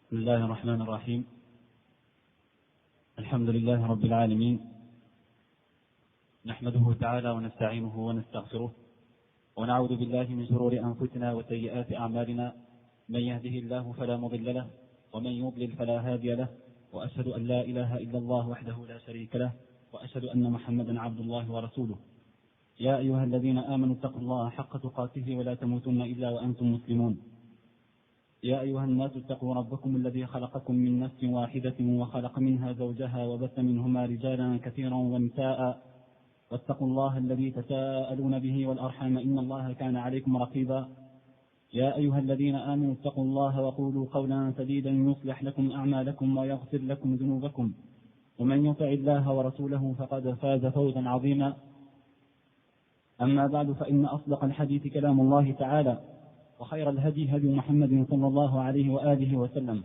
بسم الله الرحمن الرحيم. الحمد لله رب العالمين، نحمده تعالى ونستعينه ونستغفره ونعوذ بالله من شرور أنفسنا وسيئات أعمالنا، من يهده الله فلا مضل له ومن يضلل فلا هادي له، وأشهد أن لا إله إلا الله وحده لا شريك له، وأشهد أن محمدا عبد الله ورسوله. يا أيها الذين آمنوا اتقوا الله حق تقاته ولا تموتن إلا وأنتم مسلمون. يا أيها الناس اتقوا ربكم الذي خلقكم من نفس واحدة وخلق منها زوجها وبث منهما رجالا كثيرا ونساء، واتقوا الله الذي تساءلون به والأرحام إن الله كان عليكم رقيبا. يا أيها الذين آمنوا اتقوا الله وقولوا قولا سديدا يصلح لكم أعمالكم ويغفر لكم ذنوبكم، ومن يطع الله ورسوله فقد فاز فوزا عظيما. أما بعد، فإن أصدق الحديث كلام الله تعالى، وخير الهدي هدي محمد صلى الله عليه وآله وسلم،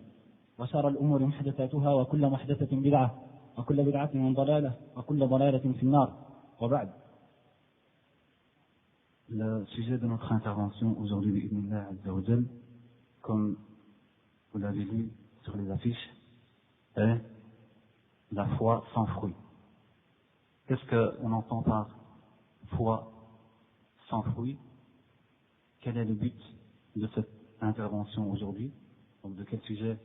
وشر الأمور محدثاتها وكل محدثة بدعة وكل بدعة ضلالة وكل ضلالة في النار. وبعد. Le sujet de notre intervention aujourd'hui, bi'idhnillah azza wa jal, comme vous l'avez lu sur les affiches, est la foi sans fruit. Qu'est-ce qu'on entend par foi sans fruit? Quel est le but de cette intervention aujourd'hui? Donc de quel sujet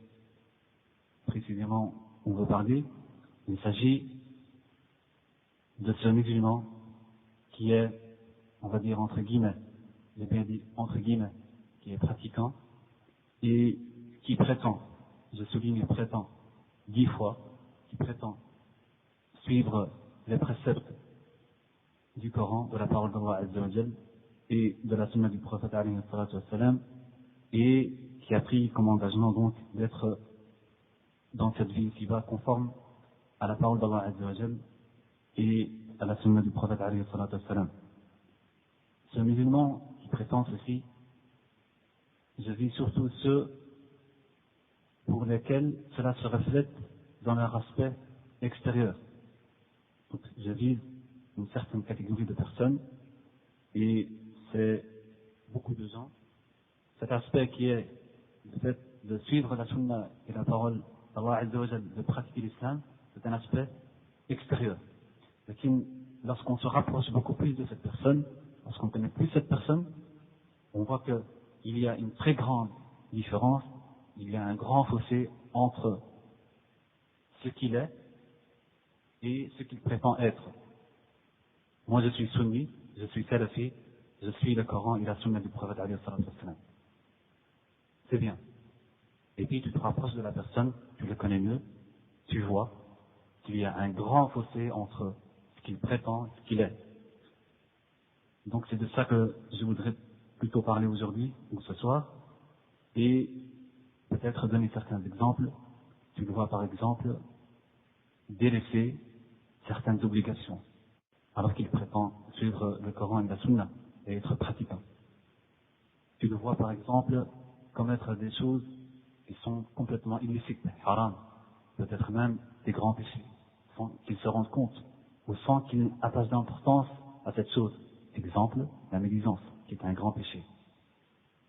précisément on veut parler? Il s'agit de ce musulman qui est, on va dire entre guillemets, j'ai bien dit entre guillemets, qui est pratiquant et qui prétend, je souligne prétend, 10 fois, qui prétend suivre les préceptes du Coran, de la parole d'Allah Azza wa Jal et de la sunna du prophète alayhi salatu wassalam, et qui a pris comme engagement donc d'être dans cette vie ici-bas conforme à la parole d'Allah Azza wa Jal et à la sunna du prophète alayhi salatu wassalam. Ce musulman qui prétend ceci, je vis surtout ceux pour lesquels cela se reflète dans leur aspect extérieur. Donc, je vis une certaine catégorie de personnes, et c'est beaucoup de gens. Cet aspect qui est le fait de suivre la sunna et la parole d'Allah Azza wa Jal, de pratiquer l'islam, c'est un aspect extérieur. Mais lorsqu'on se rapproche beaucoup plus de cette personne, lorsqu'on connaît plus cette personne, on voit qu'il y a une très grande différence, il y a un grand fossé entre ce qu'il est et ce qu'il prétend être. Moi je suis sunni, je suis salafi, je suis le Coran et la sunna du prophète alayhi salatu wassalam. C'est bien. Et puis tu te rapproches de la personne, tu le connais mieux, tu vois qu'il y a un grand fossé entre ce qu'il prétend et ce qu'il est. Donc c'est de ça que je voudrais plutôt parler aujourd'hui ou ce soir, et peut-être donner certains exemples. Tu le vois par exemple délaisser certaines obligations alors qu'il prétend suivre le Coran et la Sunna et être pratiquant. Tu le vois par exemple commettre des choses qui sont complètement illicites, haram, peut-être même des grands péchés, sans qu'il se rende compte ou sans qu'il attache d'importance à cette chose. Exemple, la médisance, qui est un grand péché,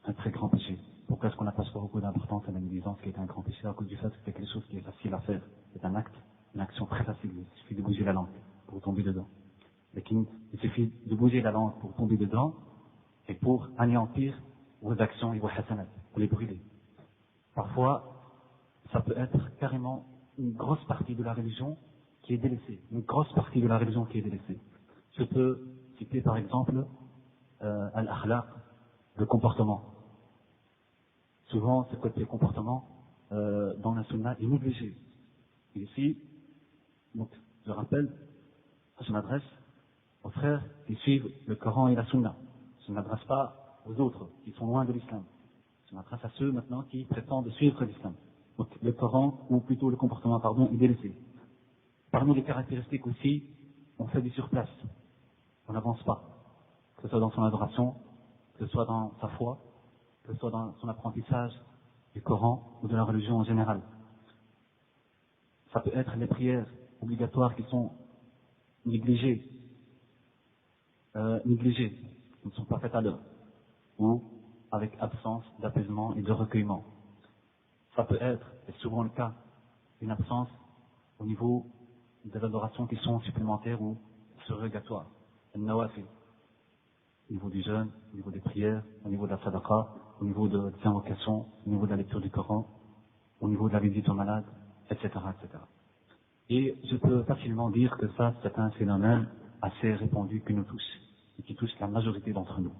un très grand péché. Pourquoi est-ce qu'on n'attache pas beaucoup d'importance à la médisance, qui est un grand péché? À cause du fait que c'est quelque chose qui est facile à faire. C'est un acte, une action très facile. Il suffit de bouger la langue pour tomber dedans. Mais il suffit de bouger la langue pour tomber dedans et pour anéantir vos actions et vos hasanat, pour les brûler. Parfois, ça peut être carrément une grosse partie de la religion qui est délaissée. Une grosse partie de la religion qui est délaissée. Je peux citer par exemple al-akhlaq, le comportement. Souvent, ce côté comportement dans la sunna est négligé. Et ici, donc, je rappelle, je m'adresse aux frères qui suivent le Coran et la sunna. Je ne m'adresse pas aux autres qui sont loin de l'islam. Je m'adresse à ceux maintenant qui prétendent suivre l'islam. Donc le Coran, ou plutôt le comportement, pardon, est délaissé. Parmi les caractéristiques aussi, on fait du surplace. On n'avance pas. Que ce soit dans son adoration, que ce soit dans sa foi, que ce soit dans son apprentissage du Coran ou de la religion en général. Ça peut être les prières obligatoires qui sont négligées, qui ne sont pas faites à l'heure, ou avec absence d'apaisement et de recueillement. ça peut être, et souvent le cas, une absence au niveau des adorations qui sont supplémentaires ou surrogatoires. Al-Nawafil, au niveau du jeûne, au niveau des prières, au niveau de la sadaqa, au niveau des invocations, au niveau de la lecture du Coran, au niveau de la visite aux malades, etc., etc. Et je peux facilement dire que ça, c'est un phénomène assez répandu qui nous touche, et qui touche la majorité d'entre nous.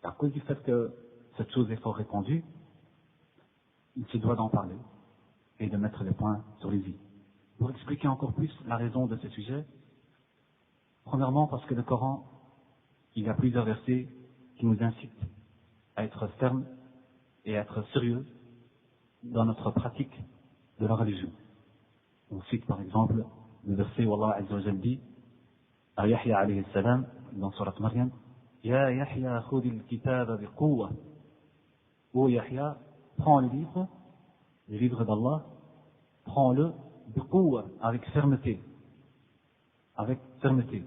À cause du fait que cette chose est fort répandue, il se doit d'en parler et de mettre les points sur les i. Pour expliquer encore plus la raison de ce sujet, premièrement parce que le Coran, il y a plusieurs versets qui nous incitent à être fermes et à être sérieux dans notre pratique de la religion. On cite par exemple le verset où Allah Azza wa Jalla dit à Yahya alayhi salam dans Surat Maryam, Ya Yahya khudil kitab bi quwwa. Ô Yahya, prends le livre d'Allah, prends-le bi quwwa, avec fermeté. Avec fermeté.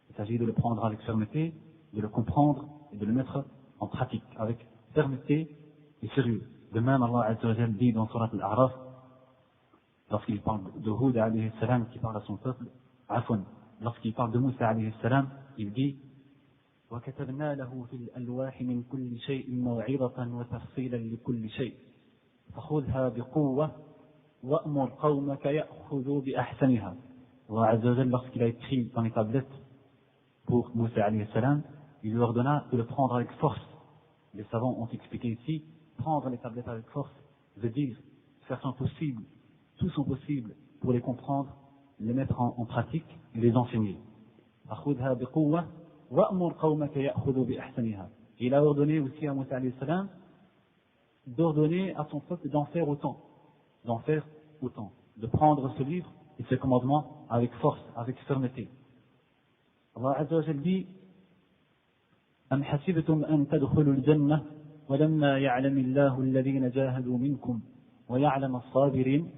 Il s'agit de le prendre avec fermeté, de le comprendre et de le mettre en pratique avec fermeté et sérieux. De même, Allah Azza wa Jalla dit dans Surat Al-A'raf, lorsqu'il parle de Hud alayhi salam qui parle à son peuple, lorsqu'il parle de Moussa alayhi salam, il dit وَكَتَبْنَا لَهُ فِي الْأَلْوَاحِ مِنْ كُلِّ شَيْءٍ مَوْعِظَةً وَتَفْصِيلًا لِكُلِّ شَيْءٍ فَخُذْهَا بِقُوَّةٍ وَأْمُرْ قَوْمَكَ يَأْخُذُوا بِأَحْسَنِهَا. Allah Azza wa Jalla, lorsqu'il a écrit dans les tablettes pour Moussa alayhi salam, il lui ordonna de le prendre avec force. Les savants ont expliqué ici, prendre les tablettes avec force veut dire faire son possible, tout son possible pour les comprendre, les mettre en pratique et les enseigner. Il a ordonné aussi à Moussa alayhi salam d'ordonner à son peuple d'en faire autant, de prendre ce livre et ses commandements avec force, avec fermeté. Allah Azza wa Jalla dit أم حسبتم أن تدخلوا الجنة ولما يعلم الله الذين جاهدوا منكم ويعلم الصابرين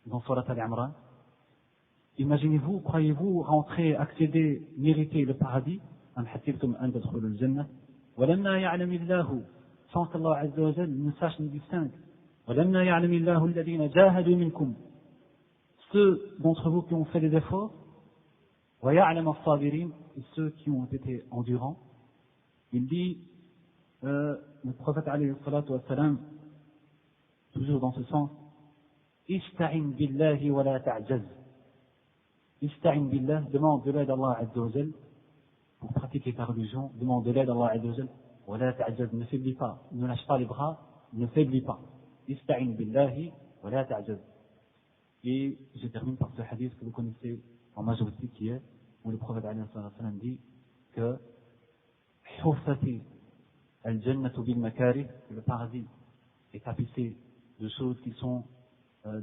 dans Surat Al-Imran. Imaginez-vous, croyez-vous rentrer, accéder, mériter le paradis أم حسبتم أن تدخلوا الجنة ولما يعلم الله, sans qu'Allah Azza wa Jalla ne sache ni distingue, ولما يعلم الله الذين جاهدوا منكم, ceux d'entre vous qui ont fait des efforts, ويعلم الصابرين, et ceux qui ont été endurants. Il dit, le prophète alayhi salatu wa salam, toujours dans ce sens, Ista'in billahi wa la ta'jaz. Ista'in billah, demande de l'aide à Allah Azza wa Jal pour pratiquer ta religion, demande de l'aide à Allah Azza wa Jal, wa la ta'jaz, ne faiblis pas, ne lâche pas les bras, ne faiblis pas. Ista'in billahi wa la ta'jaz. Et je termine par ce hadith que vous connaissez en majorité qui est, où le prophète alayhi sallam dit que Huffati al-jannatu bil makarih, le paradis est tapissé de choses qui sont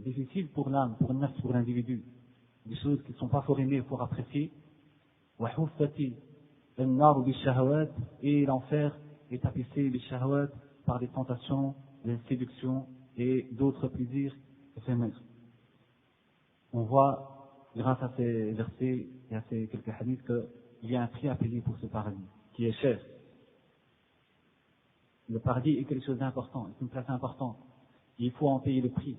difficiles pour l'âme, pour le nafs, pour l'individu, des choses qui ne sont pas fort aimées, fort appréciées. Wa huffati al-nar bil shahawat, et l'enfer est tapissé bil shahawat par des tentations, des séductions et d'autres plaisirs éphémères. On voit grâce à ces versets et à ces quelques hadiths qu'il y a un prix à payer pour ce paradis, qui est cher. Le paradis est quelque chose d'important, c'est une place importante. Il faut en payer le prix.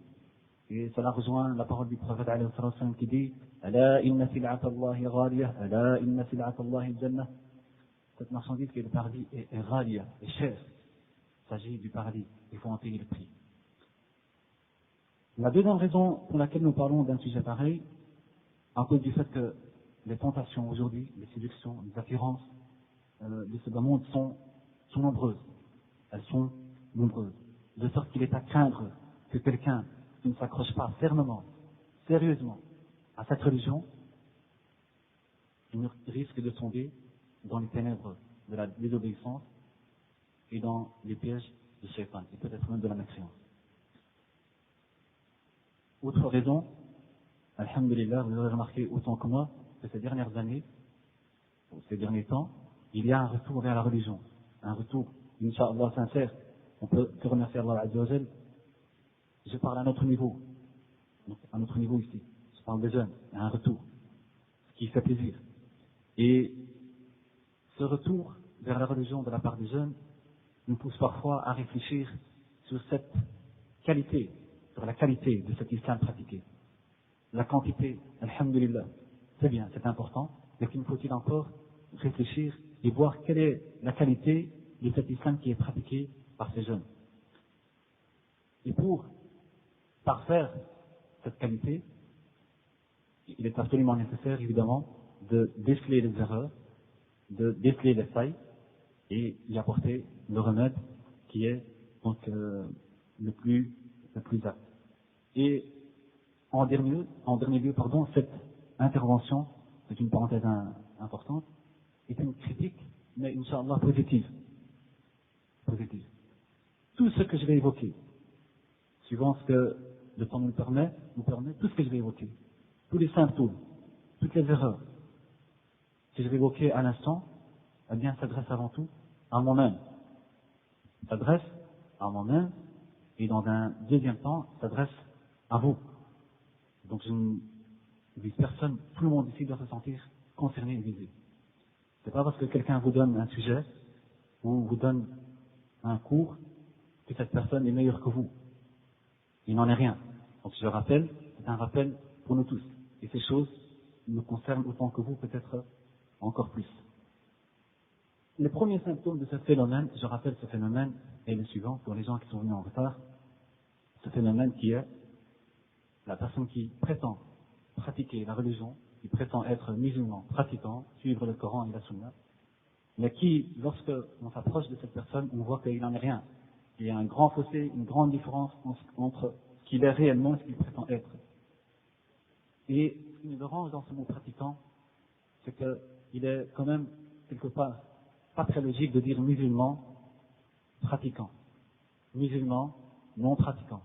Et cela rejoint la parole du prophète alayhi wa sallam qui dit Ala inna sil'ata Allahi ghaliyah, ala inna sil'ata Allahi jannah. Cette marchandise qui est le paradis est ghaliyah, est chère. Il s'agit du paradis, il faut en payer le prix. La deuxième raison pour laquelle nous parlons d'un sujet pareil, à cause du fait que les tentations aujourd'hui, les séductions, les attirances de ce bas monde sont nombreuses. Elles sont nombreuses. De sorte qu'il est à craindre que quelqu'un qui ne s'accroche pas fermement, sérieusement à cette religion, risque de tomber dans les ténèbres de la désobéissance et dans les pièges du shaitan, et peut-être même de la mécréance. Autre raison, alhamdulillah, vous aurez remarqué autant que moi que ces dernières années, ou ces derniers temps, il y a un retour vers la religion, un retour, incha'Allah, sincère. On peut que remercier Allah Azza wa Jal. Je parle à notre niveau, donc à notre niveau ici, je parle des jeunes, il y a un retour, ce qui fait plaisir. Et ce retour vers la religion de la part des jeunes nous pousse parfois à réfléchir sur cette qualité, sur la qualité de cet islam pratiqué. La quantité, alhamdulillah, c'est bien, c'est important, mais qu'il faut-il encore réfléchir et voir quelle est la qualité de cet islam qui est pratiqué par ces jeunes. Et pour parfaire cette qualité, il est absolument nécessaire, évidemment, de déceler les erreurs, de déceler les failles et y apporter le remède qui est donc le plus apte. Et en dernier lieu, cette intervention, c'est une parenthèse importante, est une critique, mais Inch'Allah positive. Tout ce que je vais évoquer, suivant ce que le temps nous permet, tout ce que je vais évoquer, tous les symptômes, toutes les erreurs, que je vais évoquer à l'instant, eh bien, s'adresse avant tout à moi-même. S'adresse à moi-même, et dans un deuxième temps, s'adresse à vous. Donc, je ne vise personne, tout le monde ici doit se sentir concerné et visé. C'est pas parce que quelqu'un vous donne un sujet, ou vous donne un cours, que cette personne est meilleure que vous. Il n'en est rien. Donc, je le rappelle, c'est un rappel pour nous tous. Et ces choses nous concernent autant que vous, peut-être encore plus. Les premiers symptômes de ce phénomène, je rappelle ce phénomène, est le suivant, pour les gens qui sont venus en retard. Ce phénomène qui est la personne qui prétend pratiquer la religion, qui prétend être musulman, pratiquant, suivre le Coran et la Sunna, mais qui, lorsque on s'approche de cette personne, on voit qu'il n'en est rien. Il y a un grand fossé, une grande différence entre ce qu'il est réellement et ce qu'il prétend être. Et ce qui nous dérange dans ce mot pratiquant, c'est qu'il est quand même, quelque part, pas très logique de dire musulman pratiquant. Musulman non pratiquant.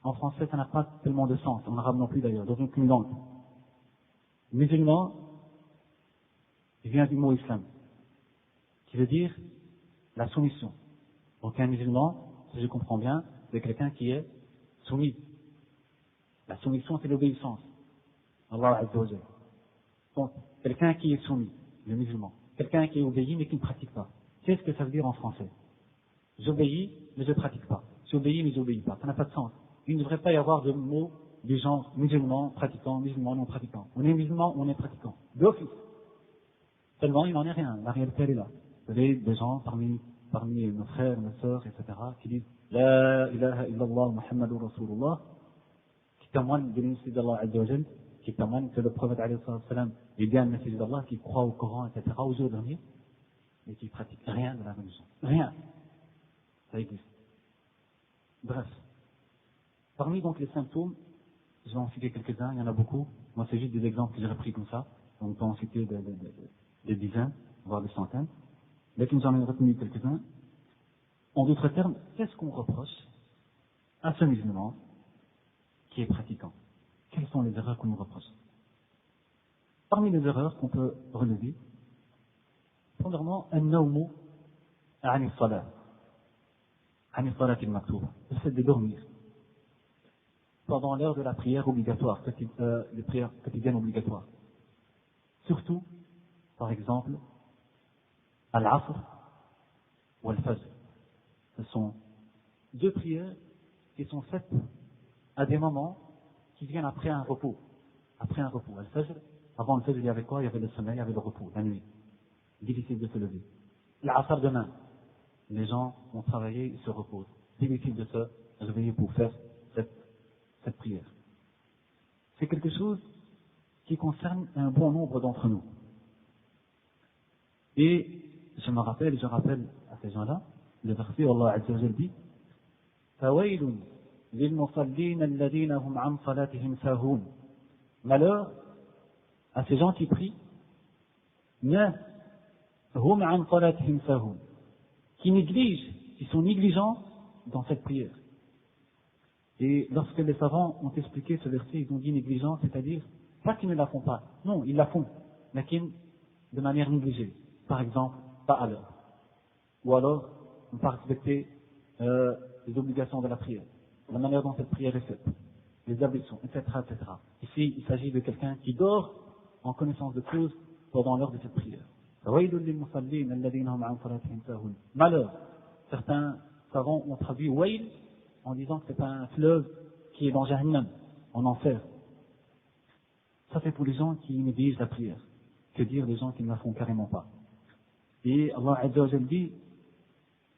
En français, ça n'a pas tellement de sens, en arabe non plus d'ailleurs, dans aucune langue. Musulman, il vient du mot islam, qui veut dire la soumission. Donc un musulman, si je comprends bien, c'est quelqu'un qui est soumis. La soumission, c'est l'obéissance. Allah Azza wa Jalla. Donc, quelqu'un qui est soumis, le musulman. Quelqu'un qui est obéi mais qui ne pratique pas. Qu'est-ce que ça veut dire en français? J'obéis, mais je ne pratique pas. J'obéis, mais je n'obéis pas. Ça n'a pas de sens. Il ne devrait pas y avoir de mots du genre musulman, pratiquant, musulman, non pratiquant. On est musulman, on est pratiquant. D'office. Seulement, il n'en est rien. La réalité, elle est là. Vous avez des gens parmi nos frères, nos sœurs, etc., qui disent La ilaha illallah Muhammadur Rasulullah, qui témoignent de l'unité d'Allah Azza wa Jal, qui témoignent que le prophète alayhi salam est bien le messager d'Allah, qui croit au Coran, etc., au jour dernier, mais qui ne pratique rien de la religion. Rien. Ça existe. Bref. Parmi donc les symptômes, je vais en citer quelques-uns, il y en a beaucoup. Moi, c'est juste des exemples que j'ai repris comme ça. On peut en citer des dizaines, voire des centaines. Mais que nous en avons retenu quelques-uns. En d'autres termes, qu'est-ce qu'on reproche à ce musulman qui est pratiquant? Quelles sont les erreurs qu'on nous reproche? Parmi les erreurs qu'on peut relever, premièrement, an-nawmu ani salat. Ani salat al-maktuba. Le fait de dormir pendant l'heure de la prière obligatoire, les prières quotidiennes obligatoires. Surtout, par exemple, al-asr ou al-fajr. Ce sont deux prières qui sont faites à des moments qui viennent après un repos. Après un repos. Al-fajr, avant le fajr, il y avait quoi? Il y avait le sommeil, il y avait le repos, la nuit. Difficile de se lever. L'asr demain. Les gens ont travaillé, ils se reposent. Difficile de se réveiller pour faire cette prière. C'est quelque chose qui concerne un bon nombre d'entre nous. Et je rappelle à ces gens-là, le verset où Allah Azza wa Jalla dit فَوَيْلٌ لِلْمُصَلِّينَ الَّذِينَ هُمْ عَنْ صَلَاتِهِمْ سَاهُونَ. Malheur à ces gens qui prient, mais hum an salatihim sahun, qui négligent, qui sont négligents dans cette prière. Et lorsque les savants ont expliqué ce verset, ils ont dit négligents, c'est-à-dire pas qu'ils ne la font pas, non, ils la font, mais de manière négligée. Par exemple, pas à l'heure. Ou alors, ne pas respecter les obligations de la prière, la manière dont cette prière est faite, les ablutions, etc., etc. Ici, il s'agit de quelqu'un qui dort en connaissance de cause pendant l'heure de cette prière. Malheur. Certains savants ont traduit Wail en disant que c'est un fleuve qui est dans Jahannam, en enfer. Ça c'est pour les gens qui négligent la prière. Que dire les gens qui ne la font carrément pas. Et Allah Azza wa Jalla dit,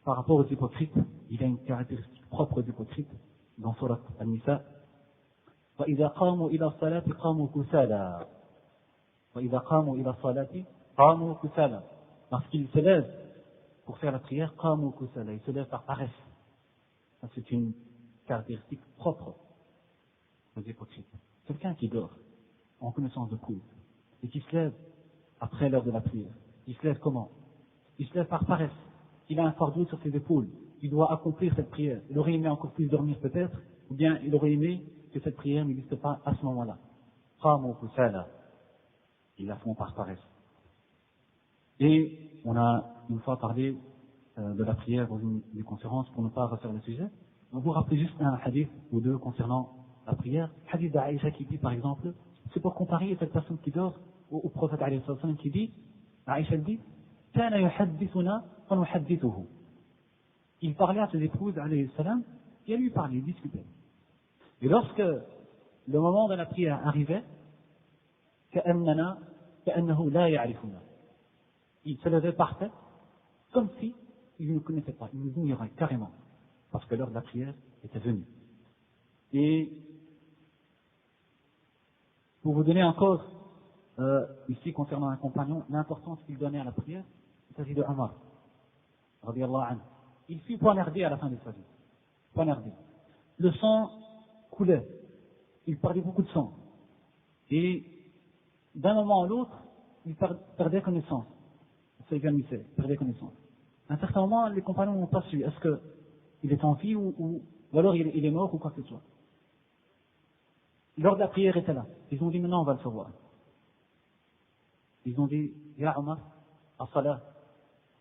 par rapport aux hypocrites, il y a une caractéristique propre aux hypocrites dans Surat An-Nisa. وَإِذَا قَامُوا إِلَى الصَّلَاةِ قَامُوا كُسَالَى وَإِذَا قَامُوا إِلَى الصَّلَاةِ قَامُوا كُسَالَى. Lorsqu'ils se lèvent pour faire la prière, قَامُوا كُسَالَى, ils se lèvent par paresse. Ça, c'est une caractéristique propre aux hypocrites. Quelqu'un qui dort en connaissance de cause et qui se lève après l'heure de la prière, il se lève comment? Il se lève par paresse. Il a un fardeau sur ses épaules. Il doit accomplir cette prière. Il aurait aimé encore plus dormir peut-être, ou bien il aurait aimé que cette prière n'existe pas à ce moment-là. قَامُوا كُسَالَى. Ils la font par paresse. Et on a une fois parlé de la prière dans une des conférences pour ne pas refaire le sujet. On vous rappelle juste un hadith ou deux concernant la prière. Hadith d'Aïcha qui dit par exemple, c'est pour comparer cette personne qui dort au prophète alayhi sallam qui dit, Aïcha dit, كان يحدثنا فنحدثه. Il parlait à ses épouses alayhi salam et elle lui parlait, il discutait. Et lorsque le moment de la prière arrivait, كأنه لا يعرفنا. Il se levait par tête, comme si il ne nous connaissait pas, il nous ignorait carrément, parce que l'heure de la prière était venue. Et pour vous donner encore, ici concernant un compagnon, l'importance qu'il donnait à la prière, il s'agit de Omar, radiyallahu anhu. Il fut poignardé à la fin de sa vie, poignardé. Le sang coulait, il perdait beaucoup de sang. Et d'un moment à l'autre, il perdait connaissance. Il s'évanouissait, il perdait connaissance. À un certain moment, les compagnons n'ont pas su, est-ce qu'il est en vie ou alors il est mort ou quoi que ce soit. L'heure de la prière était là. Ils ont dit, maintenant on va le savoir. Ils ont dit, Ya Omar, as-salah.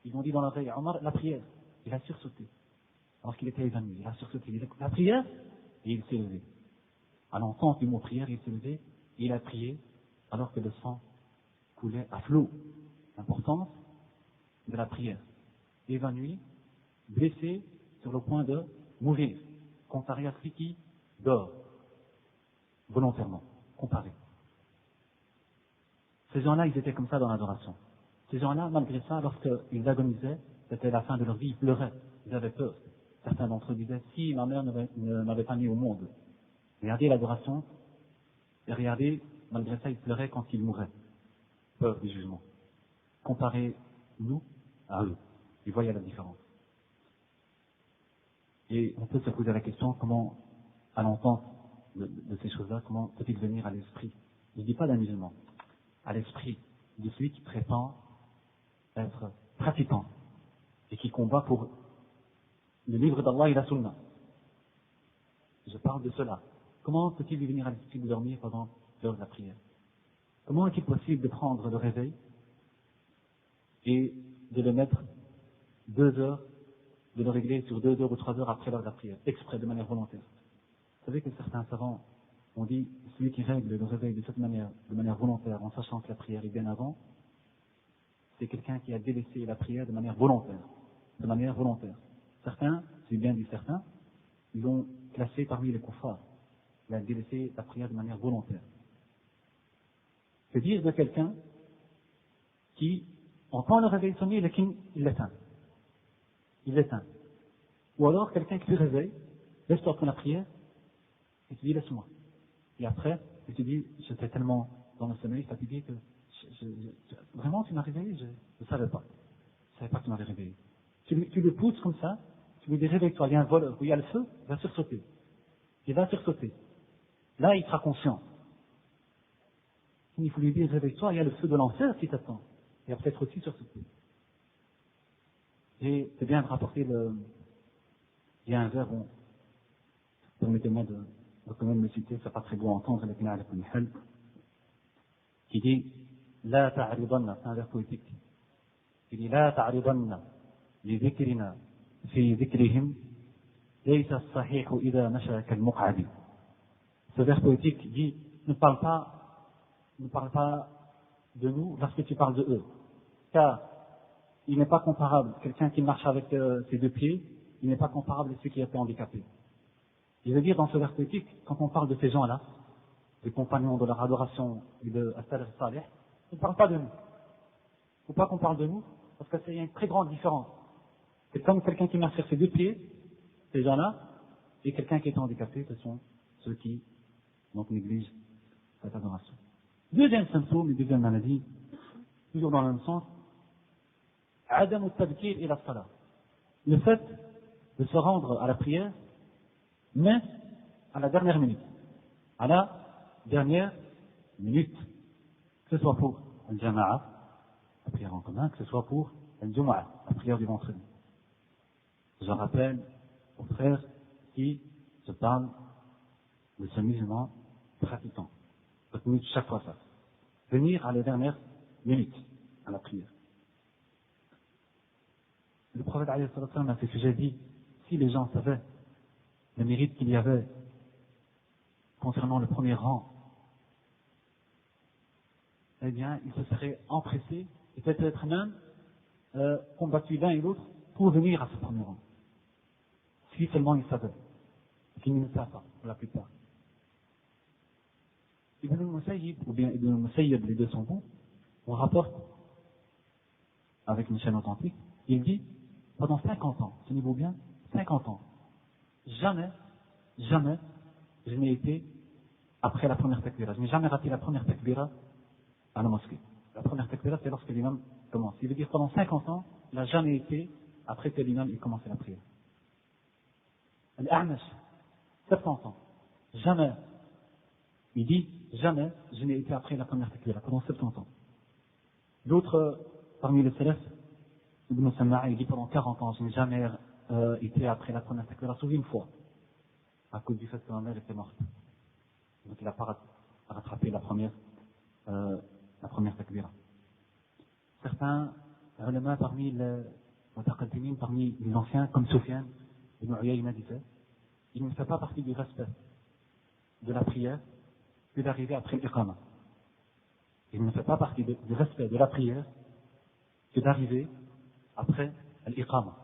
Ils ont dit dans l'oreille, Omar, la prière. Il a sursauté. Alors qu'il était évanoui, il a sursauté. Il a dit, la prière, et il s'est levé. À l'entente du mot prière, il s'est levé, et il a prié, alors que le sang coulait à flot. L'importance de la prière. Évanoui, blessé, sur le point de mourir. Comparé à celui qui dort. Volontairement. Comparé. Ces gens-là, ils étaient comme ça dans l'adoration. Ces gens-là, malgré ça, lorsqu'ils agonisaient, c'était la fin de leur vie, ils pleuraient, ils avaient peur. Certains d'entre eux disaient, si ma mère ne m'avait pas mis au monde. Regardez l'adoration, et regardez, malgré ça, ils pleuraient quand ils mouraient. Peur du jugement. Comparez nous à eux. Ils voyaient la différence. Et on peut se poser la question, comment, à l'entente de ces choses-là, comment peut-il venir à l'esprit? Je ne dis pas d'un musulman, à l'esprit de celui qui prétend être pratiquant et qui combat pour le livre d'Allah et la Sunna. Je parle de cela. Comment peut-il lui venir à l'esprit de dormir pendant l'heure de la prière? Comment est-il possible de prendre le réveil et de le mettre 2 heures, de le régler sur 2 heures ou 3 heures après l'heure de la prière, exprès, de manière volontaire? Vous savez que certains savants ont dit, celui qui règle le réveil de cette manière, de manière volontaire, en sachant que la prière est bien avant, c'est quelqu'un qui a délaissé la prière de manière volontaire. De manière volontaire. Certains, c'est bien dit certains, ils l'ont classé parmi les kuffars. Il a délaissé la prière de manière volontaire. C'est dire de quelqu'un qui entend le réveil sonner, il l'éteint. Il l'éteint. Ou alors quelqu'un qui se réveille, laisse-toi pour la prière, et tu dis laisse-moi. Et après, tu te dis, j'étais tellement dans le sommeil, fatigué que vraiment tu m'as réveillé, je ne savais pas. Je ne savais pas que tu m'avais réveillé. Tu le pousses comme ça, tu lui dis réveille-toi, il y a un voleur, il y a le feu, il va sursauter. Il va sursauter. Là, il sera conscient. Il faut lui dire réveille-toi, il y a le feu de l'enfer qui t'attend. Il va peut-être aussi sursauter. Et c'est bien de rapporter il y a un vers, bon, permettez-moi de quand même le citer, c'est pas très beau à entendre, qui dit La ta'ridanna, c'est un vers poétique. Il dit La ta'ridanna li dhikrina fi dhikrihim laysa as-sahihu idha nasha kal-muq'adi. Ce vers poétique dit ne parle pas de nous lorsque tu parles de eux. Car il n'est pas comparable. Quelqu'un qui marche avec ses 2 pieds, il n'est pas comparable à celui qui a été handicapé. Il veut dire dans ce verset éthique, quand on parle de ces gens-là, des compagnons de leur adoration et de As-Salaf Salih, on ne parle pas de nous. Il ne faut pas qu'on parle de nous, parce qu'il y a une très grande différence. C'est comme quelqu'un qui marche sur ses deux pieds, ces gens-là, et quelqu'un qui est handicapé, ce sont ceux qui donc négligent cette adoration. Deuxième symptôme, et deuxième maladie, toujours dans le même sens, Adam al-Tabkir ila salat. Le fait de se rendre à la prière, mais à la dernière minute. À la dernière minute. Que ce soit pour le Jama'a, la prière en commun, que ce soit pour le Jumu'ah, la prière du vendredi. Je rappelle aux frères qui se parlent de ce musulman pratiquant. Retenez chaque fois ça. Venir à la dernière minute à la prière. Le prophète alayhi sallam à ce sujet dit, si les gens savaient le mérite qu'il y avait concernant le premier rang, eh bien, ils se seraient empressés et peut-être même combattus l'un et l'autre pour venir à ce premier rang. Si seulement ils savaient, qu'ils ne le savent pas, pour la plupart. Ibn al-Musayyib, ou bien Ibn al-Musayyib, les deux sont bons, on rapporte, avec une chaîne authentique, il dit, pendant 50 ans, tenez-vous bien, 50 ans, jamais, je n'ai été après la première takbira. Je n'ai jamais raté la première takbira à la mosquée. La première takbira, c'est lorsque l'imam commence. Il veut dire pendant 50 ans, il n'a jamais été après que l'imam ait commencé la prière. Al-A'mash, 70 ans. Jamais. Il dit, jamais, je n'ai été après la première takbira, pendant 70 ans. D'autres, parmi les salafs, Ibn Sama'a, il dit pendant 40 ans, je n'ai jamais été après la première takbira, sauf une fois, à cause du fait que ma mère était morte. Donc il n'a pas rattrapé la première takbira. Certains ulama parmi les mutaqaddimin, parmi les anciens, comme Soufiane, Ibn Uyayna disait, il ne fait pas partie du respect de la prière que d'arriver après l'iqama. Il ne fait pas partie du respect de la prière que d'arriver après l'iqama.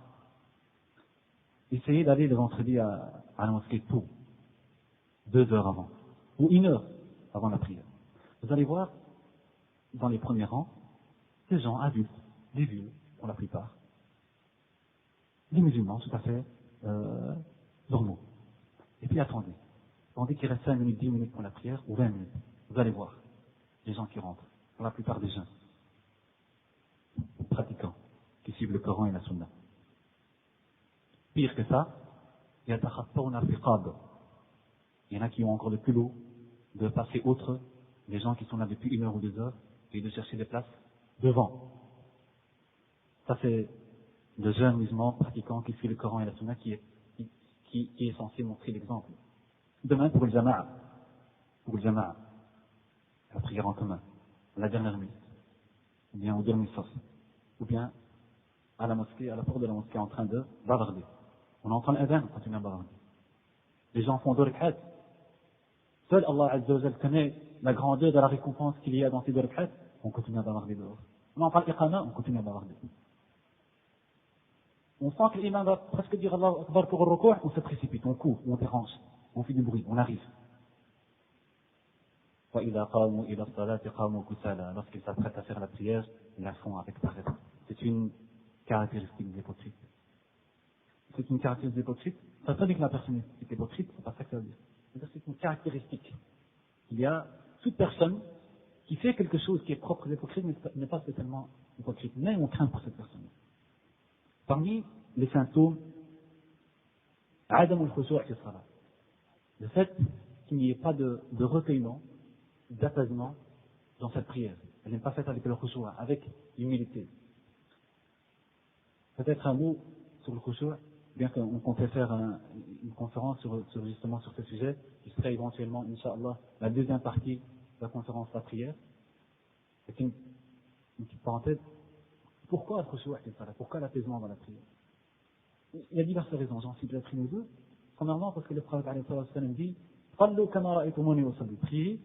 Essayez d'aller le vendredi à la mosquée tôt, 2 heures avant, ou 1 heure avant la prière. Vous allez voir, dans les premiers rangs, des gens adultes, des vieux, pour la plupart, des musulmans tout à fait normaux. Et puis attendez qu'il reste 5 minutes, 10 minutes pour la prière, ou 20 minutes. Vous allez voir, les gens qui rentrent, pour la plupart des jeunes, pratiquants, qui suivent le Coran et la Sunna. Pire que ça, il y en a qui ont encore le culot de passer outre les gens qui sont là depuis 1 heure ou 2 heures et de chercher des places devant. Ça c'est de jeunes musulmans pratiquants qui suivent le Coran et la Sunna qui est censé montrer l'exemple. Demain pour le Jama'a, la prière en commun, la dernière minute, ou bien au dernier sens, ou bien à la mosquée, à la porte de la mosquée en train de bavarder. On entend l'adhan, on continue à bavarder. Les gens font 2 rak'at. Seul Allah Azza wa Jal connaît la grandeur de la récompense qu'il y a dans ces 2 rak'at. On continue à bavarder dehors. On entend l'iqama, on continue à bavarder. On sent que l'imam va presque dire Allah Akbar pour le ruku', on se précipite, on court, on dérange, on fait du bruit, on arrive. وَإِذَا قَامُوا إِلَى الصَّلَاةِ قَامُوا كُسَالَى. Lorsqu'ils s'apprêtent à faire la prière, ils la font avec paresse. C'est une caractéristique des hypocrites. C'est une caractéristique des hypocrites. Ça ne veut pas dire que la personne est hypocrite, c'est pas ça que ça veut dire. C'est une caractéristique. Il y a toute personne qui fait quelque chose qui est propre aux hypocrites, mais n'est pas spécialement hypocrite. Mais on craint pour cette personne. Parmi les symptômes, عدم الخشوع في الصلاة. Le fait qu'il n'y ait pas de recueillement, d'apaisement dans cette prière. Elle n'est pas faite avec le khushu', avec l'humilité. Peut-être un mot sur le khushu', bien qu'on comptait faire une conférence justement sur ce sujet, qui serait éventuellement, Inch'Allah, la deuxième partie de la conférence de la prière. C'est une petite parenthèse. Pourquoi le khushu' fi salat? Pourquoi l'apaisement dans la prière? Il y a diverses raisons, j'en cite la une ou deux. Premièrement, parce que le prophète alayhi sallam dit Sallu kama ra'aytumuni usalli. Priez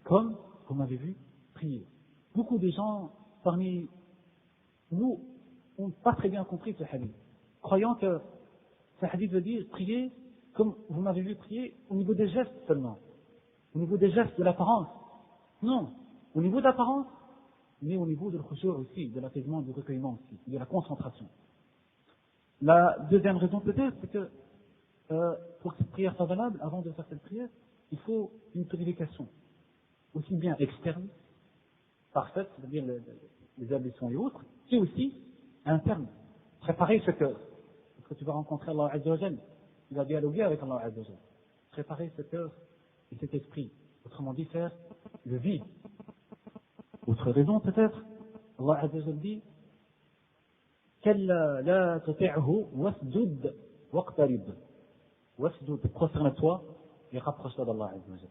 comme vous m'avez vu prier. Beaucoup de gens parmi nous n'ont pas très bien compris ce hadith, croyant que Ce hadith veut dire prier comme vous m'avez vu prier au niveau des gestes seulement. Au niveau des gestes, de l'apparence. Non. Au niveau de l'apparence, mais au niveau de l'khushu' aussi, de l'apaisement, du recueillement aussi, de la concentration. La deuxième raison peut-être, c'est que pour que cette prière soit valable, avant de faire cette prière, il faut une purification, aussi bien externe, parfaite, c'est-à-dire les ablutions et autres, et aussi interne. Préparer ce cœur. Parce que tu vas rencontrer Allah Azza wa Jal, tu vas dialoguer avec Allah Azza wa Jal. Préparer ce cœur et cet esprit. Autrement dit, faire le vide. Autre raison peut-être, Allah Azza wa Jal dit كلا لا تطعه واسجد واقترب واسجد prosterne-toi et rapproche-toi d'Allah Azza wa Jal.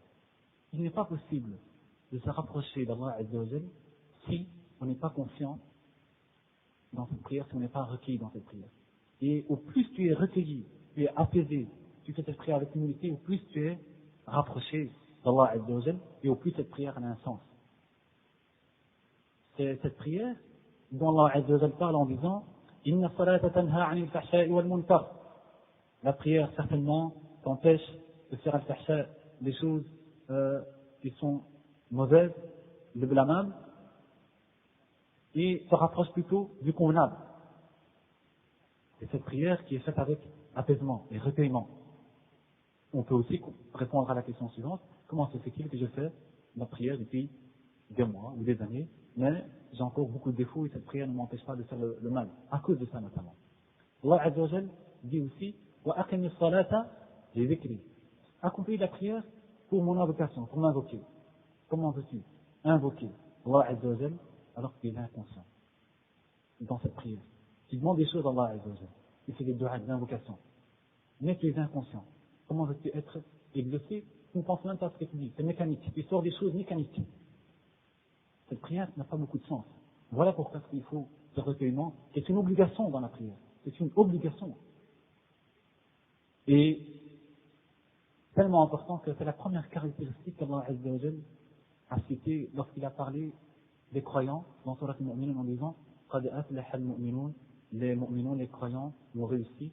Il n'est pas possible de se rapprocher d'Allah Azza wa Jal si on n'est pas confiant dans cette prière, si on n'est pas recueilli dans cette prière. Et au plus tu es recueilli, tu es apaisé, tu fais cette prière avec humilité, au plus tu es rapproché d'Allah Azza wa Jal et au plus cette prière a un sens. C'est cette prière dont Allah Azza wa Jal parle en disant Inna salata tanha 'anil fahsha'i wal munkar. La prière certainement t'empêche de faire al-fahsha, des choses qui sont mauvaises, le blâmable, et se rapproche plutôt du convenable. C'est cette prière qui est faite avec apaisement et recueillement. On peut aussi répondre à la question suivante, comment se fait-il que je fais ma prière depuis des mois ou des années, mais j'ai encore beaucoup de défauts et cette prière ne m'empêche pas de faire le mal, à cause de ça notamment. Allah Azza wa Jal dit aussi, wa aqimi salata li dhikri. Accomplis la prière pour mon invocation, pour m'invoquer. Comment veux-tu invoquer Allah Azza wa Jal alors que tu es inconscient dans cette prière? Tu demandes des choses à Allah Azza wa Jal, tu fais des du'as, des invocations, mais tu es inconscient. Comment veux-tu être exaucé? Tu ne penses même pas à ce que tu dis, c'est mécanique, tu sors des choses mécaniques. Cette prière n'a pas beaucoup de sens. Voilà pourquoi il faut ce recueillement, c'est une obligation dans la prière, c'est une obligation. Et tellement important que c'est la première caractéristique qu'Allah Azza wa Jal a citée lorsqu'il a parlé des croyants dans Surat al-Mu'minun en disant قد أفلح المؤمنون, les mu'minun, les croyants ont réussi.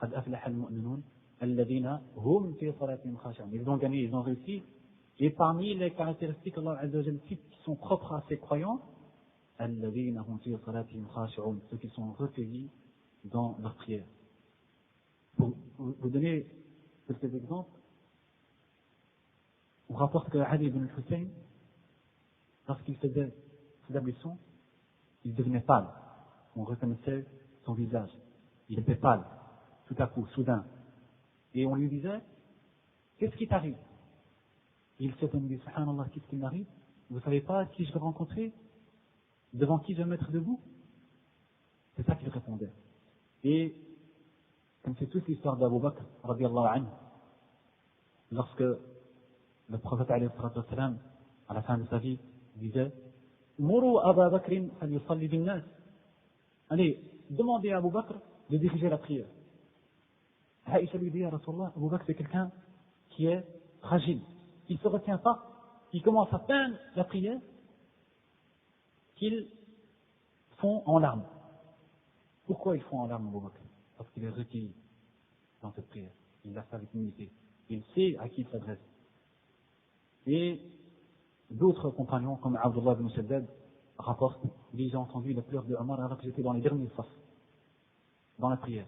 قد أفلح المؤمنون الذين هم في صلاتهم خاشعون. Ils ont gagné, ils ont réussi. Et parmi les caractéristiques qu'Allah Azza wa Jal cite qui sont propres à ces croyants, الذين هم في صلاتهم خاشعون, ceux qui sont recueillis dans leur prière. Pour vous donner quelques exemples, on rapporte que Ali ibn al-Hussein, lorsqu'il faisait ses ablutions, il devenait pâle. On reconnaissait son visage. Il était pâle, tout à coup, soudain. Et on lui disait, qu'est-ce qui t'arrive? Il s'étonnait, subhanallah, qu'est-ce qui m'arrive? Vous ne savez pas qui je vais rencontrer? Devant qui je vais mettre debout? C'est ça qu'il répondait. Et, comme c'est toute l'histoire d'Abu Bakr, radiallahu anhu, lorsque le prophète, alayhi salatu wassalam, à la fin de sa vie, disait, Muru Abu Bakrin fal yusalli bin nas. Allez, demandez à Abu Bakr de diriger la prière. Aïcha lui dit à Rasulallah, Abu Bakr c'est quelqu'un qui est fragile, qui ne se retient pas, qui commence à peine la prière, qu'ils font en larmes. Pourquoi ils font en larmes Abu Bakr? Parce qu'il est recueilli dans cette prière. Il l'a fait avec humilité. Il sait à qui il s'adresse. Et d'autres compagnons, comme Abdullah ibn Shaddad, rapportent, j'ai entendu les pleurs de Omar alors que j'étais dans les derniers safs, dans la prière.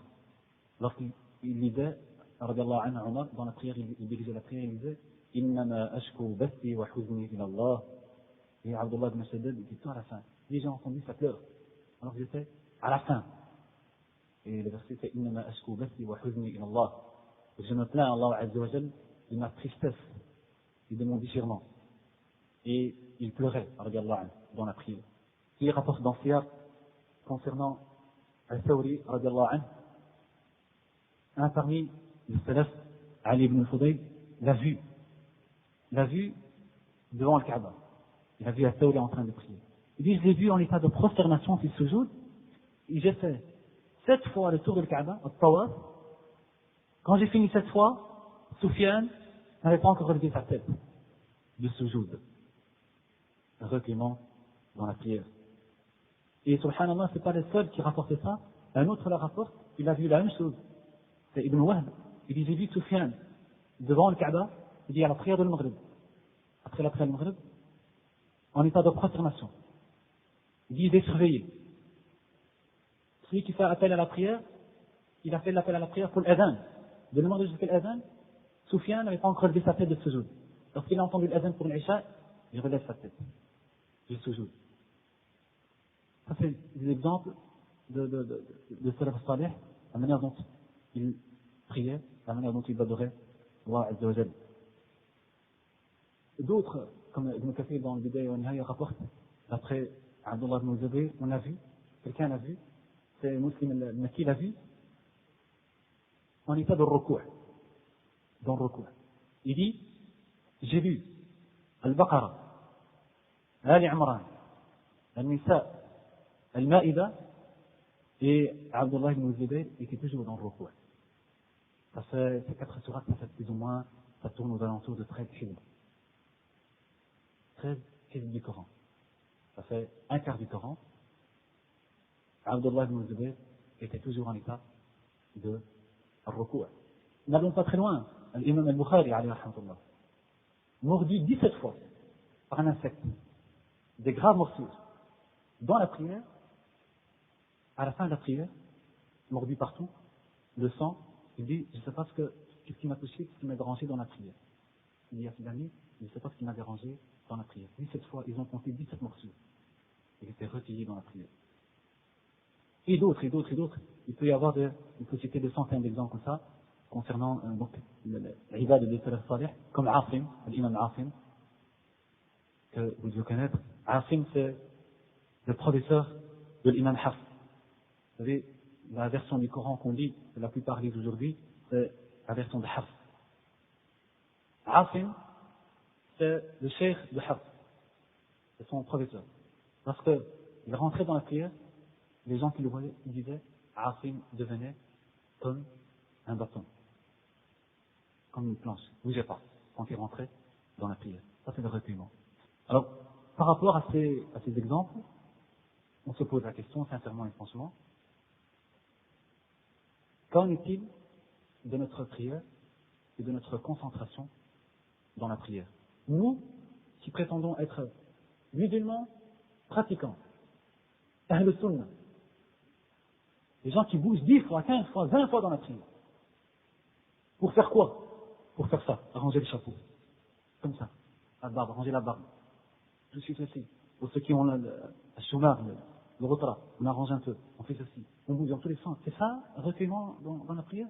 Lorsqu'il lisait, radiallahu anhu, Omar, dans la prière, il dirigeait la prière, il disait, Innama ashku basti wa huzni ila Allah. Et Abdullah ibn Shaddad, il dit tout à la fin. J'ai entendu sa pleure. Alors que j'étais à la fin. Et le verset c'est Innama ashku basti wa huzni ila Allah. Je me plains à Allah Azza wa Jal de ma tristesse et de mon déchirement. Et il pleurait, radiallahu anhu, dans la prière. Il rapporte dans Siyar, concernant Al-Thawri, radiallahu anhu, un parmi les salaf, Ali ibn al-Fudayl, l'a vu devant le Kaaba. Il a vu Al-Thawri en train de prier. Il dit, je l'ai vu en état de prosternation, s'il se joue, et j'ai fait 7 fois le tour de Kaaba, au Tawaf. Quand j'ai fini 7 fois, Soufiane n'avait pas encore relevé sa tête de sujoud. Un recueillement dans la prière. Et subhanallah, c'est pas le seul qui rapportait ça. Un autre la rapporte, il a vu la même chose. c'est Ibn Wahb, il dit, j'ai vu Soufiane devant le Kaaba, il dit à la prière de Maghrib, après la prière de Maghrib, en état de prosternation. Il dit, il est surveillé. Celui qui fait appel à la prière, il a fait l'appel à la prière pour l'adhan. De demander jusqu'à l'adhan, Soufiane n'avait pas encore levé sa tête de sujoud. Lorsqu'il a entendu l'adhan pour l'Isha, il relève sa tête. Du sujoud. Ça, c'est des exemples de Salaf Salih, la manière dont il priait, la manière dont il adorait Allah Azza wa Jal. D'autres, comme Ibn Kathir dans le Bidaya wa Nihaya rapporte, d'après Abdullah ibn Zubayr, on l'a vu, quelqu'un l'a vu, c'est Muslim al-Maki l'a vu, en état de ruku'. Dans le ruku'. Il dit, j'ai vu Al-Baqarah, Ali Imran, Al-Nisa, Al-Ma'ida, et Abdullah ibn Zubayr était toujours dans le ruku'. Ça fait, ces 4 sourates, ça fait plus ou moins, ça tourne aux alentours de 13 hizb. 13 hizb du Coran. Ça fait un quart du Coran. Abdullah ibn Zubayr était toujours en état de ruku'. N'allons pas très loin. L'imam al-Bukhari, alayhi rahmatullah, mordu 17 fois par un insecte, des graves morsures, dans la prière, à la fin de la prière, mordu partout, le sang, il dit, je ne sais pas ce qui m'a touché, ce qui m'a dérangé dans la prière. Il dit à ses amis, je ne sais pas ce qui m'a dérangé dans la prière. 17 fois, ils ont compté 17 morsures. Il était retiré dans la prière. Et d'autres. Il peut y avoir il peut citer des centaines d'exemples comme ça, concernant l'ibad de Salaf Salih, comme Asim, l'imam Asim, que vous devez connaître. Asim, c'est le professeur de l'imam Hafs. Vous savez, la version du Coran qu'on lit, que la plupart lisent aujourd'hui, c'est la version de Hafs. Asim, c'est le cheikh de Hafs. C'est son professeur. Parce qu'il rentrait dans la prière, les gens qui le voyaient, ils disaient, Asim devenait comme un bâton. Comme une planche. Ne bougeait pas. Quand il rentrait dans la prière. Ça, c'est le recueillement. Alors, par rapport à ces exemples, on se pose la question, sincèrement et franchement, qu'en est-il de notre prière et de notre concentration dans la prière? Nous, qui prétendons être musulmans, pratiquants, Ahl Sunnah, les gens qui bougent 10 fois, 15 fois, 20 fois dans la prière. Pour faire quoi? Pour faire ça, arranger le chapeau. Comme ça. La barbe, arranger la barbe. Je suis ceci. Pour ceux qui ont le choumar, le rotra, on arrange un peu. On fait ceci. On bouge dans tous les sens. C'est ça, recueillement dans la prière?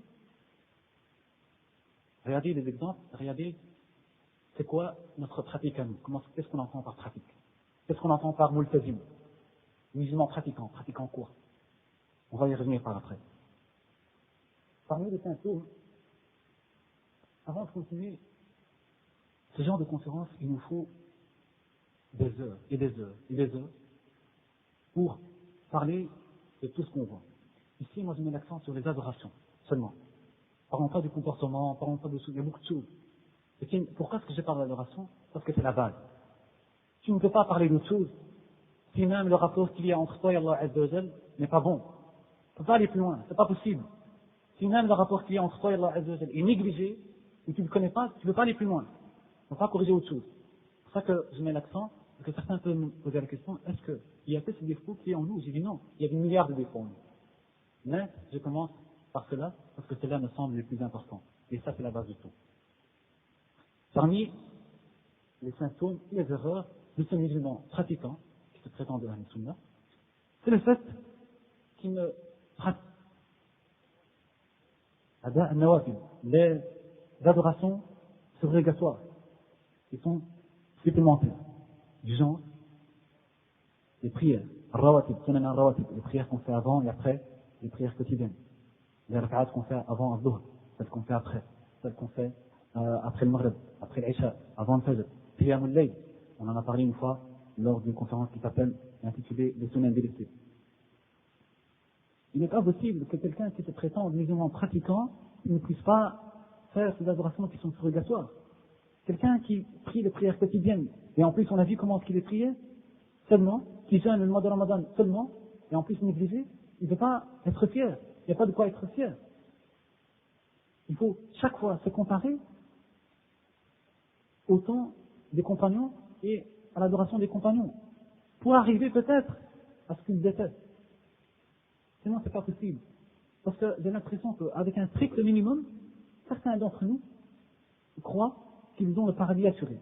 Regardez les exemples. Regardez, c'est quoi notre pratique à nous? Qu'est-ce qu'on entend par pratique? Qu'est-ce qu'on entend par multazim? Musulman pratiquant. Pratiquant quoi? On va y revenir par après. Parmi les symptômes, avant de continuer ce genre de conférence, il nous faut des heures et des heures et des heures pour parler de tout ce qu'on voit. Ici, moi, je mets l'accent sur les adorations seulement. Parlons pas du comportement, parlons pas de choses, il y a beaucoup de choses. Et pourquoi est-ce que je parle d'adoration? Parce que c'est la base. Tu ne peux pas parler d'autre chose si même le rapport qu'il y a entre toi et Allah Azza wa Jal n'est pas bon. Tu ne peux pas aller plus loin, c'est pas possible. Si même le rapport qu'il y a entre toi et Allah Azza wa Jal est négligé, et tu ne le connais pas, tu ne peux pas aller plus loin. Tu ne peux pas corriger autre chose. C'est pour ça que je mets l'accent, parce que certains peuvent me poser la question, est-ce qu'il y a que ces défauts qui est en nous? J'ai dit non, il y a des milliards de défauts en nous. Mais je commence par cela, parce que cela me semble le plus important. Et ça, c'est la base de tout. Parmi les symptômes et les erreurs de ce musulman pratiquant, qui se prétend de Ahl Sunnah, c'est le fait qu'il ne pratique les adorations surrogatoires, qui sont supplémentaires, du genre les prières, les prières qu'on fait avant et après, les prières quotidiennes, les rak'at qu'on fait avant al-dhuhr, celles qu'on fait après, celles qu'on fait après le maghrib, après l'isha, avant le fajr, qiyam al-layl. On en a parlé une fois lors d'une conférence qui s'appelle, intitulée les sunnah délaissés. Il n'est pas possible que quelqu'un qui se prétend musulman pratiquant ne puisse pas faire ces adorations qui sont surrogatoires. Quelqu'un qui prie les prières quotidiennes, et en plus on a vu comment il les priait, seulement, qui jeûne le mois de Ramadan seulement, et en plus négligé, il ne peut pas être fier. Il n'y a pas de quoi être fier. Il faut chaque fois se comparer au temps des compagnons et à l'adoration des compagnons, pour arriver peut-être à ce qu'ils détestent. Sinon, c'est pas possible. Parce que j'ai l'impression qu'avec un strict minimum, certains d'entre nous croient qu'ils ont le paradis assuré.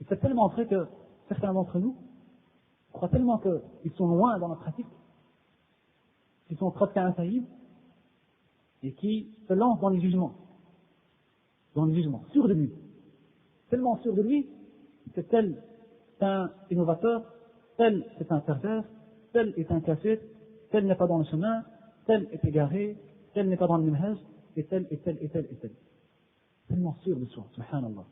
Et c'est tellement vrai que certains d'entre nous croient tellement qu'ils sont loin dans la pratique, qu'ils sont presque infaillibles, et qui se lancent dans les jugements, sûrs de lui. Tellement sûr de lui que tel est un innovateur, tel est un pervers, tel est un kafir, tel n'est pas dans le chemin, tel est égaré, tel n'est pas dans le minhaj, et tel, et tel, et tel, et tel. Tellement sûr de soi, subhanallah.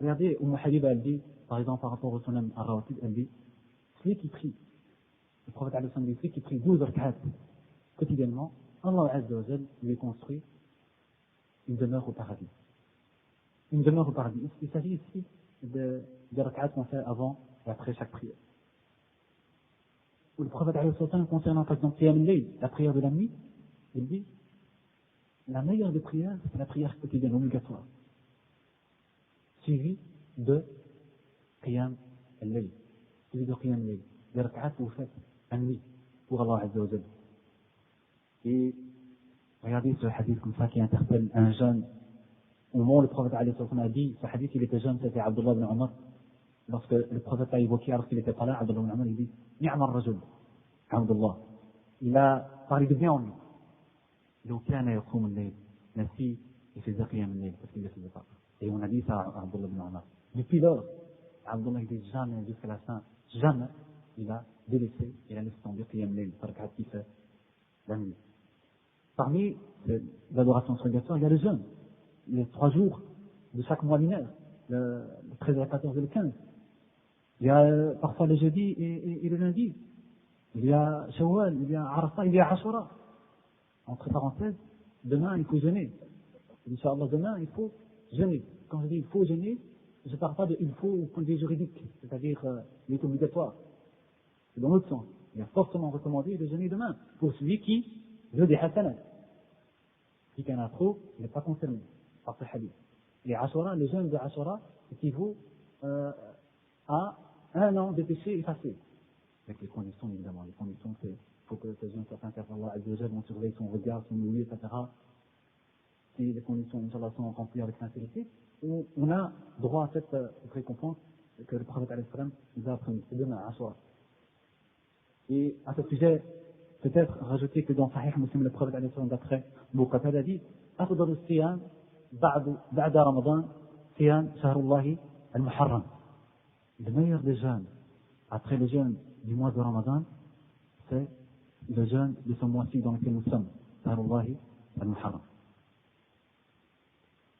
Regardez, Habiba, elle dit, par exemple, par rapport au sunnah ar-rawatib, elle dit, celui qui prie, le prophète alayhi salam dit, celui qui prie 12 rak'at quotidiennement, Allah azza wa jal lui construit une demeure au paradis. Une demeure au paradis. Il s'agit ici des rak'at qu'on fait avant et après chaque prière. Où le prophète alayhi salam, concernant par exemple Qiyam al-Layl, la prière de la nuit, il dit, la meilleure des prières, c'est la prière quotidienne obligatoire, suivie de Qiyam al-Layl, suivie de Qiyam al-Layl, des rak'at que vous faites la nuit pour Allah azza wa jal. Et regardez ce hadith comme ça qui interpelle un jeune. Au moment où le prophète a dit, ce hadith, il était jeune, c'était Abdullah ibn Omar. Lorsque le prophète a évoqué, alors qu'il n'était pas là, Abdullah ibn Omar, il dit, Ni'mar rajul, Abdullah. Il a parlé de bien en lui. Donc, il y a Nassi, il faisait Qiyam al-Layl, parce qu'il ne le faisait pas. Et on a dit ça à Abdullah ibn Omar. Depuis lors, Abdullah, il dit jamais, jusqu'à la fin, jamais, il a délaissé, il a laissé tomber Qiyam al-Layl, par le qu'il fait la nuit. Parmi l'adoration surrogatoire, il y a le jeûne. Les 3 jours de chaque mois lunaire, le 13, le 14 et le 15. Il y a parfois le jeudi et le lundi. Il y a Shawwal, il y a Arafat, il y a Ashura. Entre parenthèses, demain il faut jeûner. Inch'Allah, demain il faut jeûner. Quand je dis il faut jeûner, je ne parle pas de il faut au point de vue juridique, c'est-à-dire il est obligatoire. C'est dans l'autre sens. Il est fortement recommandé de jeûner demain pour celui qui veut des hasanat. Si qu'il y en a trop, il n'est pas concerné par ce hadith. Et Ashura, le jeûne de Ashura équivaut à 1 an de péché effacé. Avec les conditions, évidemment. Les conditions, c'est faut que ce jeûne soit sincère pour Allah Azza wa Jalla, on surveille son regard, son ouïe, etc. Si les conditions, Inch'Allah, sont remplies avec sincérité, on a droit à cette récompense que le prophète alayhi salam nous a promis. C'est demain, Ashura. Et à ce sujet, peut-être rajouter que dans Sahih Muslim, le prophète alayhi salam d'après Bouqatada a dit أفضل الصيام بعد رمضان صيام شهر الله المحرم. Le meilleur des jeûnes après le jeûne du mois de Ramadan, c'est le jeûne de ce mois-ci dans lequel nous sommes, شهر الله المحرم.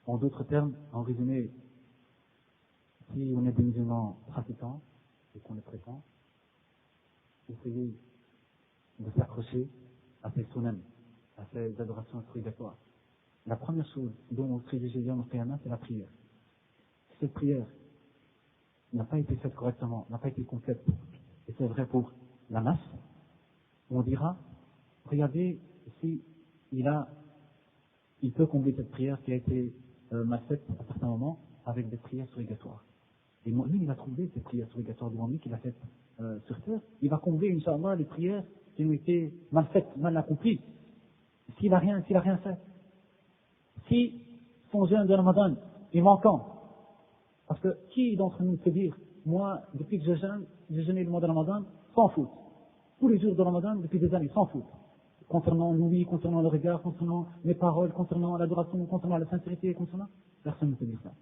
En d'autres termes, en résumé, si on est des musulmans pratiquants et qu'on le prétend, essayez de s'accrocher à ces sunan, à ces adorations surrogatoires. La première chose dont on se privilégie dans le qiyamah, c'est la prière. Cette prière n'a pas été faite correctement, n'a pas été complète, et c'est vrai pour la masse, on dira, regardez, ici, il peut combler cette prière qui a été mal faite à certains moments avec des prières surrogatoires. Et lui, il va trouver ces prières surrogatoires devant lui qu'il a faites sur terre. Il va combler, Inch'Allah, les prières qui ont été mal faites, mal accomplies. S'il a rien fait. Si son jeûne de Ramadan est manquant, parce que qui d'entre nous peut dire, moi, depuis que j'ai jeûné le mois de Ramadan, sans faute. Tous les jours de Ramadan, depuis des années, sans faute. Concernant l'ouïe, concernant le regard, concernant les paroles, concernant l'adoration, concernant la sincérité, concernant... Personne ne peut dire ça.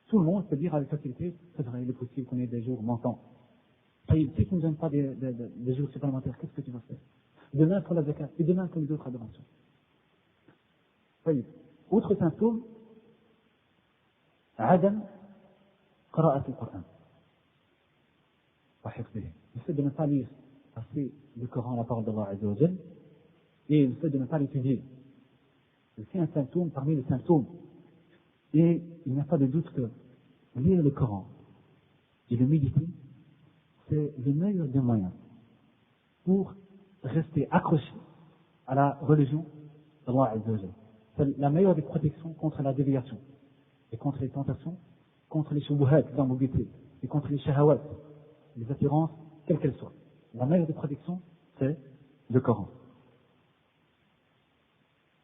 Tout le monde peut dire avec facilité, c'est vrai, il est possible qu'on ait des jours manquants. Et si tu ne donnes pas des jours supplémentaires, qu'est-ce que tu vas faire? Demain pour la zakat, et demain pour les autres adorations. Autre symptôme, عدم قراءة القرآن وحفظه. Le fait de ne pas lire assez le Coran, la parole d'Allah Azza wa Jal, et le fait de ne pas l'étudier. C'est un symptôme parmi les symptômes. Et il n'y a pas de doute que lire le Coran et le méditer, c'est le meilleur des moyens pour rester accroché à la religion d'Allah Azza wa Jal. C'est la meilleure des protections contre la déviation, et contre les tentations, contre les shubuhat, l'ambiguïté, et contre les shahawat, les attirances, quelles qu'elles soient. La meilleure des protections, c'est le Coran.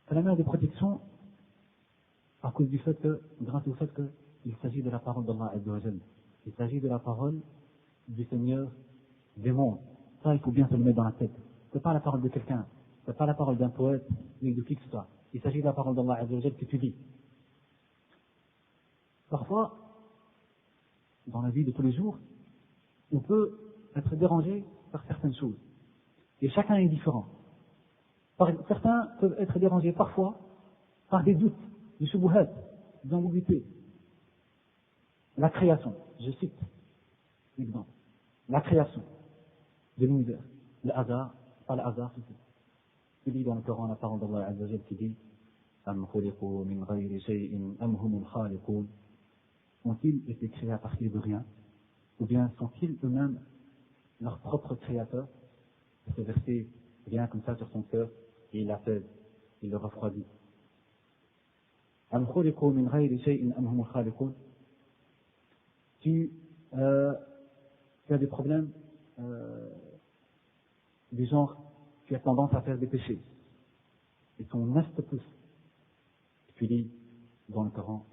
C'est la meilleure des protections à cause du fait que, grâce au fait qu'il s'agit de la parole d'Allah Azza wa Jal. Il s'agit de la parole du Seigneur des mondes. Ça, il faut bien se le mettre dans la tête. Ce n'est pas la parole de quelqu'un, ce n'est pas la parole d'un poète, ni de qui que ce soit. Il s'agit de la parole d'Allah Azza wa Jal que tu lis. Parfois, dans la vie de tous les jours, on peut être dérangé par certaines choses. Et chacun est différent. Certains peuvent être dérangés parfois par des doutes, des shubuhat, des ambiguïtés. La création, je cite l'exemple. La création de l'univers. Le hasard, pas le hasard, c'est tout. Tu lis dans le Coran la parole d'Allah Azza wa Jal qui dit Am khuliqu min ghayri shay'in am humul khaliqun. Ont-ils été créés à partir de rien? Ou bien sont-ils eux-mêmes leurs propres créateurs? Ce verset vient comme ça sur son cœur et il l'apaise, il le refroidit. Am khuliqu min ghayri shay'in am humul khaliqun. Tu as des problèmes du genre, tu as tendance à faire des péchés. Et ton nez te pousse. Et tu lis dans le Coran,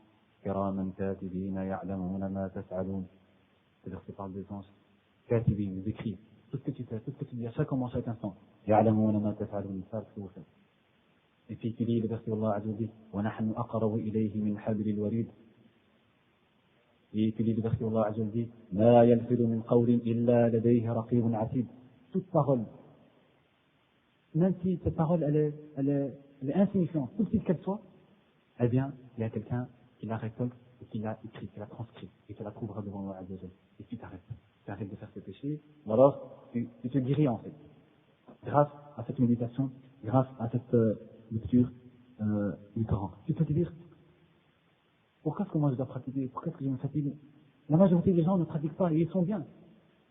Kiraman katibina ya'lamuna ma tas'alun. C'est-à-dire que parle des anges. Katibin, ils écrivent tout ce que tu fais, tout ce que tu dis à chaque moment, à chaque instant. Ya'lamuna ma tas'alun, ils savent ce que vous faites. Et puis tu lis le verset d'Allah Azza wa Jalla, wa nahnu aqrabu ilayhi min hablil warid. Et tu lis le verset d'Allah Azza wa Jalla, ma yalfidu min qawlin illa ladayhi raqibun atid. Toute parole, même si cette parole elle est insignifiante, tout petite qu'elle soit, eh bien, il y a quelqu'un qui la récolte et qui l'a écrit, qui l'a transcrit et qui la trouvera devant Allah Azza wa Jalla. Et tu t'arrêtes. Tu arrêtes de faire ce péché, ou alors tu te guéris en fait. Grâce à cette méditation, grâce à cette lecture du Coran. Tu peux te dire, pourquoi est-ce que moi je dois pratiquer? Pourquoi est-ce que je me fatigue? La majorité des gens ne pratiquent pas et ils sont bien.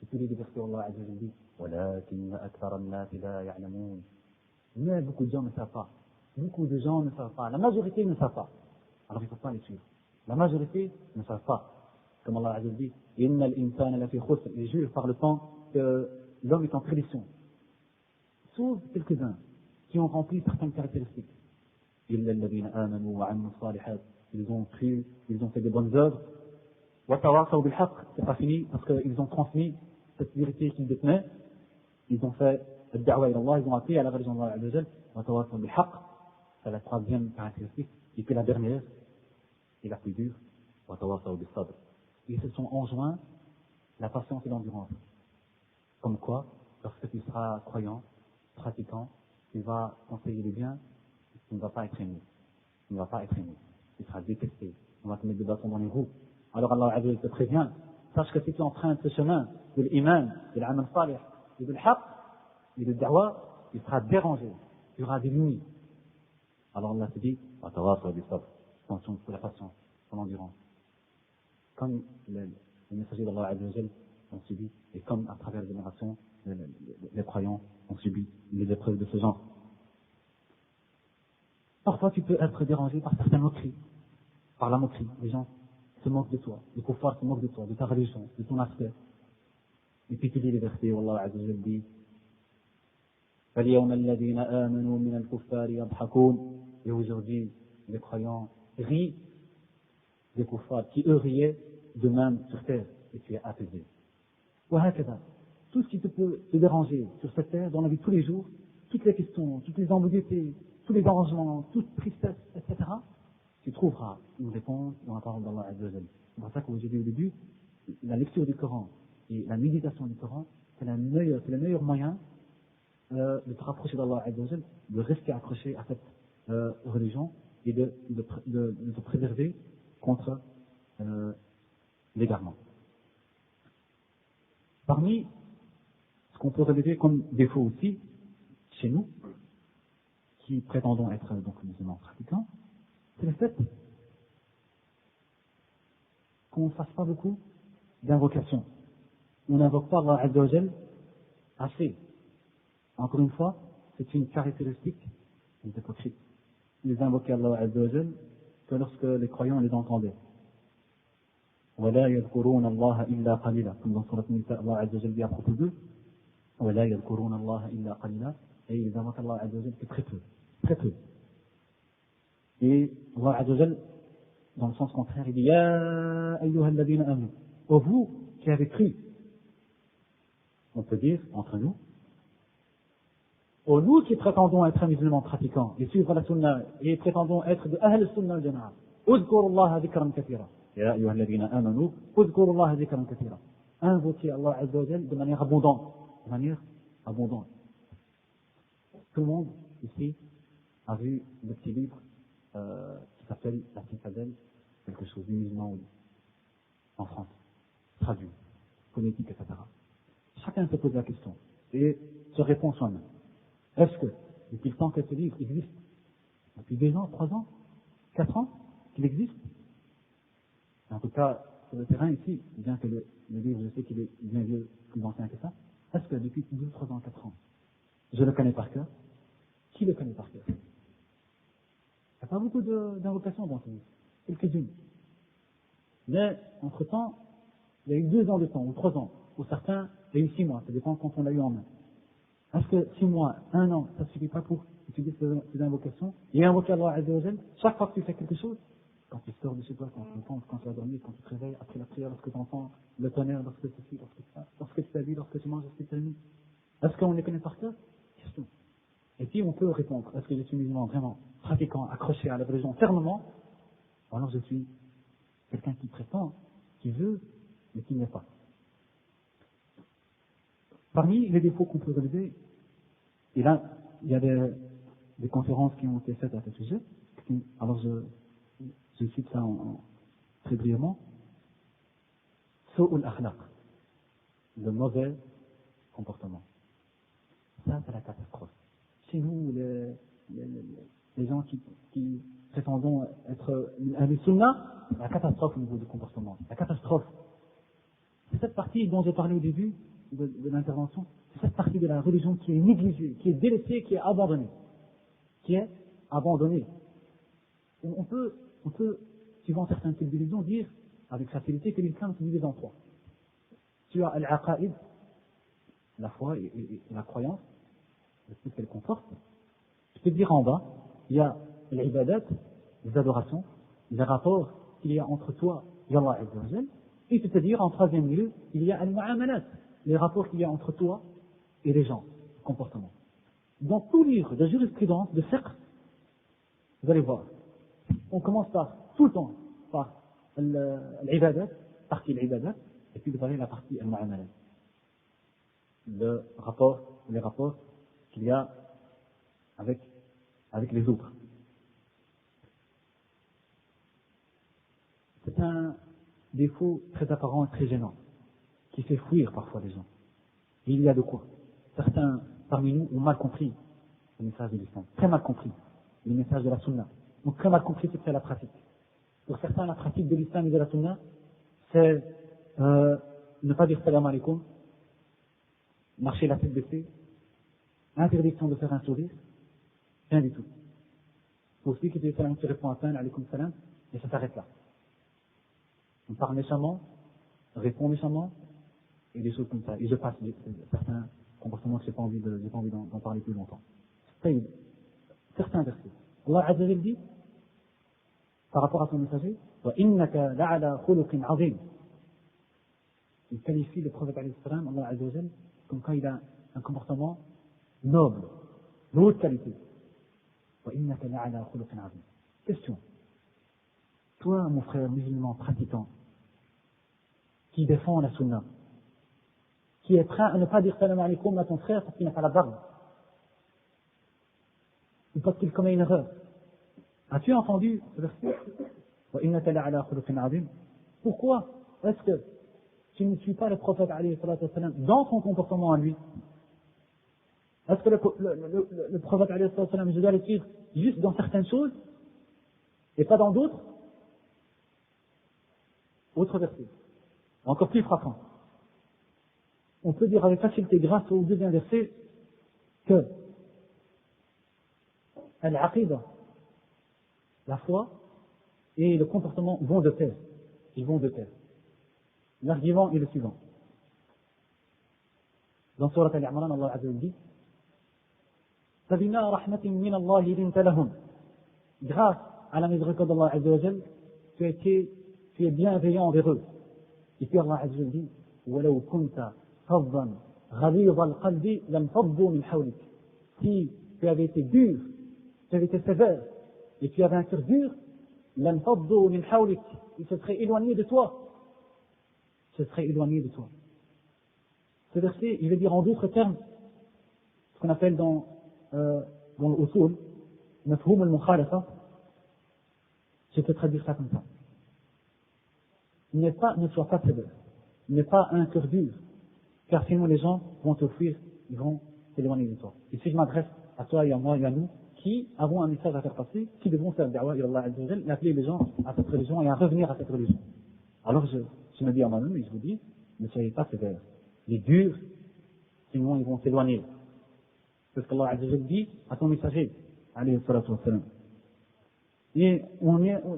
Et tu lis des versets Allah Azza wa Jalla dit, وَلَكِنَّ أَكْثَرَ النَّاسِ لَا يَعْلَمُونَ. Mais beaucoup de gens ne savent pas. Beaucoup de gens ne savent pas. La majorité ne savent pas. Alors il ne faut pas les suivre. La majorité ne savent pas. Comme Allah Azza wa Jalla dit, إِنَّ الْإِنسَانَ لَفِي خُسْرٍ. Et jure par le temps que l'homme est en prédiction. Sauf quelques-uns qui ont rempli certaines caractéristiques. إِلَّا الَّذِينَ آمَنُوا وَعَمِلُوا الصَّالِحَاتِ. Ils ont cru, ils ont fait des bonnes œuvres. وَتَوَاصَوْا بِالْحَقِّ. C'est pas fini parce qu'ils ont transmis cette vérité qu'ils détenaient. Ils ont fait الدعوة إلى الله, ils ont appelé à la religion d'Allah Azza wa Jalla. وَتَوَاصَوْا بِالْحَقِّ. C'est la troisième caractéristique. Et puis la dernière, et la plus dure, وَتَوَاصَوْا بِالصَّبْرِ. Ils se sont enjoints la patience et l'endurance. Comme quoi, lorsque tu seras croyant, pratiquant, tu vas conseiller le bien, tu ne vas pas être aimé. Tu ne vas pas être aimé. Tu seras détesté. On va te mettre des bâtons dans les roues. Alors Allah Azza wa Jalla te prévient. Sache que si tu empruntes ce chemin de l'iman, de l'amal salih, et de l'haq, et de da'wa, tu seras dérangé. Tu auras des limites. Alors Allah te dit, attention pour la patience, pour l'endurance. Comme les messagers d'Allah Azza wa Jalla ont subi, et comme à travers les générations, les croyants ont subi les épreuves de ce genre. Parfois tu peux être dérangé par certaines moqueries, par la moquerie. Les gens se moquent de toi, les kuffars se moquent de toi, de ta religion, de ton aspect. Et puis tu lis les versets où Allah Azza wa Jalla dit فَالْيَوْمَ الَّذِينَ آمَنُوا مِنَ الْكُفَّارِ يَضْحَكُونَ. Et aujourd'hui, les croyants rient des kuffars qui eux riaient de même sur terre, et tu es apaisé. وهكذا. Tout ce qui peut te déranger sur cette terre, dans la vie de tous les jours, toutes les questions, toutes les ambiguïtés, tous les arrangements, toute tristesse, etc., tu trouveras une réponse dans la parole d'Allah Azza wa Jalla. C'est pour ça que j'ai dit au début, la lecture du Coran et la méditation du Coran, c'est le meilleur moyen de te rapprocher d'Allah Azza wa Jalla, de rester accroché à cette religion et de te préserver contre l'égarement. Parmi ce qu'on peut relever comme défaut aussi, chez nous, qui prétendons être donc musulmans pratiquants, c'est le fait qu'on ne fasse pas beaucoup d'invocations. On n'invoque pas Allah Azza wa Jalla assez. Encore une fois, c'est une caractéristique des hypocrites. Ils invoquaient Allah Azza wa Jal que lorsque les croyants les entendaient. وَلَا يَذْكُرُونَ اللَّهَ إِلَّا قَلِيلًا. Comme dans Surat Nisa, Allah Azza wa Jal dit à propos d'eux, وَلَا يَذْكُرُونَ اللَّهَ إِلَّا قَلِيلًا. Et ils invoquent Allah Azza wa Jal que très peu. Très peu. Et Allah Azza wa Jal, dans le sens contraire, il dit Ya ayyuhal ladina amanu. Ô vous qui avez cru. On peut dire, entre nous, ô nous qui prétendons être musulmans pratiquants et suivre la sunna et prétendons être de ahl sunna al jama'a. Uzkuru Allah dhikran kathira. Ya ayyuhal ladina amanu. Uzkuru Allah dhikran kathira. Invoquez Allah Azza wa Jal de manière abondante. De manière abondante. Tout le monde ici a vu le petit livre qui s'appelle La Citadelle, quelque chose du musulman en France, traduit, phonétique, etc. Chacun se pose la question et se répond soi-même. Est-ce que, depuis le temps que ce livre existe, depuis 2 ans, 3 ans, 4 ans, qu'il existe, en tout cas, sur le terrain ici, bien que le livre, je sais qu'il est bien vieux, plus ancien que ça, est-ce que depuis 2, 3 ans, 4 ans, je le connais par cœur? Qui le connaît par cœur? Il n'y a pas beaucoup d'invocations dans ce livre, quelques-unes. Mais, entre-temps, il y a eu 2 ans de temps, ou 3 ans, ou certains, il y a eu 6 mois, ça dépend quand on l'a eu en main. Est-ce que 6 mois, 1 an, ça ne suffit pas pour utiliser ces invocations et invoquer Allah Azza wa Jal chaque fois que tu fais quelque chose? Quand tu sors de chez toi, quand tu penses, quand tu vas dormir, quand tu te réveilles, après la prière, lorsque tu entends le tonnerre, lorsque ceci, lorsque ça, lorsque tu t'habilles, lorsque tu manges, lorsque tu termines. Est-ce qu'on les connaît par cœur? Question. Et puis on peut répondre, est-ce que je suis musulman vraiment pratiquant, accroché à la religion fermement, ou alors je suis quelqu'un qui prétend, qui veut, mais qui n'est pas. Parmi les défauts qu'on peut relever, et là, il y a des conférences qui ont été faites à ce sujet, alors je cite ça très brièvement, Su'ul akhlaq, le mauvais comportement. Ça, c'est la catastrophe. Chez nous, les gens qui prétendons être un sunnah, la catastrophe au niveau du comportement. La catastrophe. C'est cette partie dont j'ai parlé au début de l'intervention, c'est cette partie de la religion qui est négligée, qui est délaissée, qui est abandonnée. Qui est abandonnée. On peut, suivant certains types de religions, dire avec facilité que l'islam se divise en 3. Tu as al-aqaïd, la foi et la croyance, tout ce qu'elle comporte. Je peux dire en bas, il y a l'ibadat, les adorations, les rapports qu'il y a entre toi et Allah Azza wa Jal, et c'est-à-dire en 3e lieu, il y a al-mu'amalat, les rapports qu'il y a entre toi et les gens, le comportement. Dans tout livre de jurisprudence, de fiqh, vous allez voir, on commence par, tout le temps, par l'ibadat, partie l'ibadat, et puis vous avez la partie al-mu'amalat. Les rapports qu'il y a avec les autres. C'est un défaut très apparent et très gênant, qui fait fuir parfois les gens. Et il y a de quoi. Certains parmi nous ont mal compris le message de l'islam, très mal compris le message de la sunna, ont très mal compris ce que c'est la pratique. Pour certains, la pratique de l'islam et de la sunna, c'est ne pas dire salam alaikum, marcher la tête baissée, interdiction de faire un sourire, rien du tout. Pour celui qui dit salam, tu réponds à peine, alaikum salam, et ça s'arrête là. On parle méchamment, répond méchamment, et des choses comme ça. Et je passe certains comportements que j'ai pas envie d'en parler plus longtemps. Certains versets. Allah Azza wa Jalla dit, par rapport à son messager, وَإِنَّكَ لَعَلَى خُلُقٍ عَظِيمٍ. Il qualifie le prophète alayhi salam, Allah Azza wa Jalla, comme quand il a un comportement noble, de haute qualité. وَإِنَّكَ لَعَلَى خُلُقٍ عَظِيمٍ. Question. Toi, mon frère musulman pratiquant, qui défend la sunna, qui est prêt à ne pas dire salam alaikum à ton frère parce qu'il n'a pas la barbe, ou parce qu'il commet une erreur. As-tu entendu ce verset? وَإِنَّكَ لَعَلَى خُلُقٍ عَظِيمٍ. Pourquoi est-ce que tu ne suis pas le prophète alayhi salatu wassalam dans son comportement à lui? Est-ce que le prophète alayhi salatu wassalam, je dois le suivre juste dans certaines choses et pas dans d'autres? Autre verset, encore plus frappant. On peut dire avec facilité, grâce au deuxième verset, que al-aqidah, la foi et le comportement vont de pair. Ils vont de pair. L'argument est le suivant. Dans Surat Al-Imran, Allah Azza wa Jalla dit فَبِمَا رَحْمَةٍ مِّنَ اللَّهِ لِنْتَ لَهُمْ. Grâce à la miséricorde d'Allah Azza wa Jalla, tu es bienveillant envers eux. Et puis Allah Azza wa Jalla dit وَلَوْ كُنْتَ فَظًّا غَلِيظَ الْقَلْبِ لَانفَضُّوا مِنْ حَوْلِكَ. Si tu avais été dur, tu avais été sévère, et tu avais un cœur dur, لَانفَضُّوا مِنْ حَوْلِكَ. Ils se seraient éloignés de toi. Ils se seraient éloignés de toi. Ce verset, il veut dire en d'autres termes, ce qu'on appelle dans l'usul, mafhoum al-mukhalafa, je peux traduire ça comme ça. Ne sois pas sévère, n'aie pas un cœur dur, car sinon les gens vont te fuir, ils vont s'éloigner de toi. Et si je m'adresse à toi et à moi et à nous, qui avons un message à faire passer, qui devons faire da'wa ila Allah Azza wa Jalla, et appeler les gens à cette religion et à revenir à cette religion. Alors je me dis à moi-même et je vous dis, ne soyez pas sévères. Les durs, sinon ils vont s'éloigner. C'est ce qu'Allah Azza wa Jalla dit à son messager, alayhi salatu wa salam. Et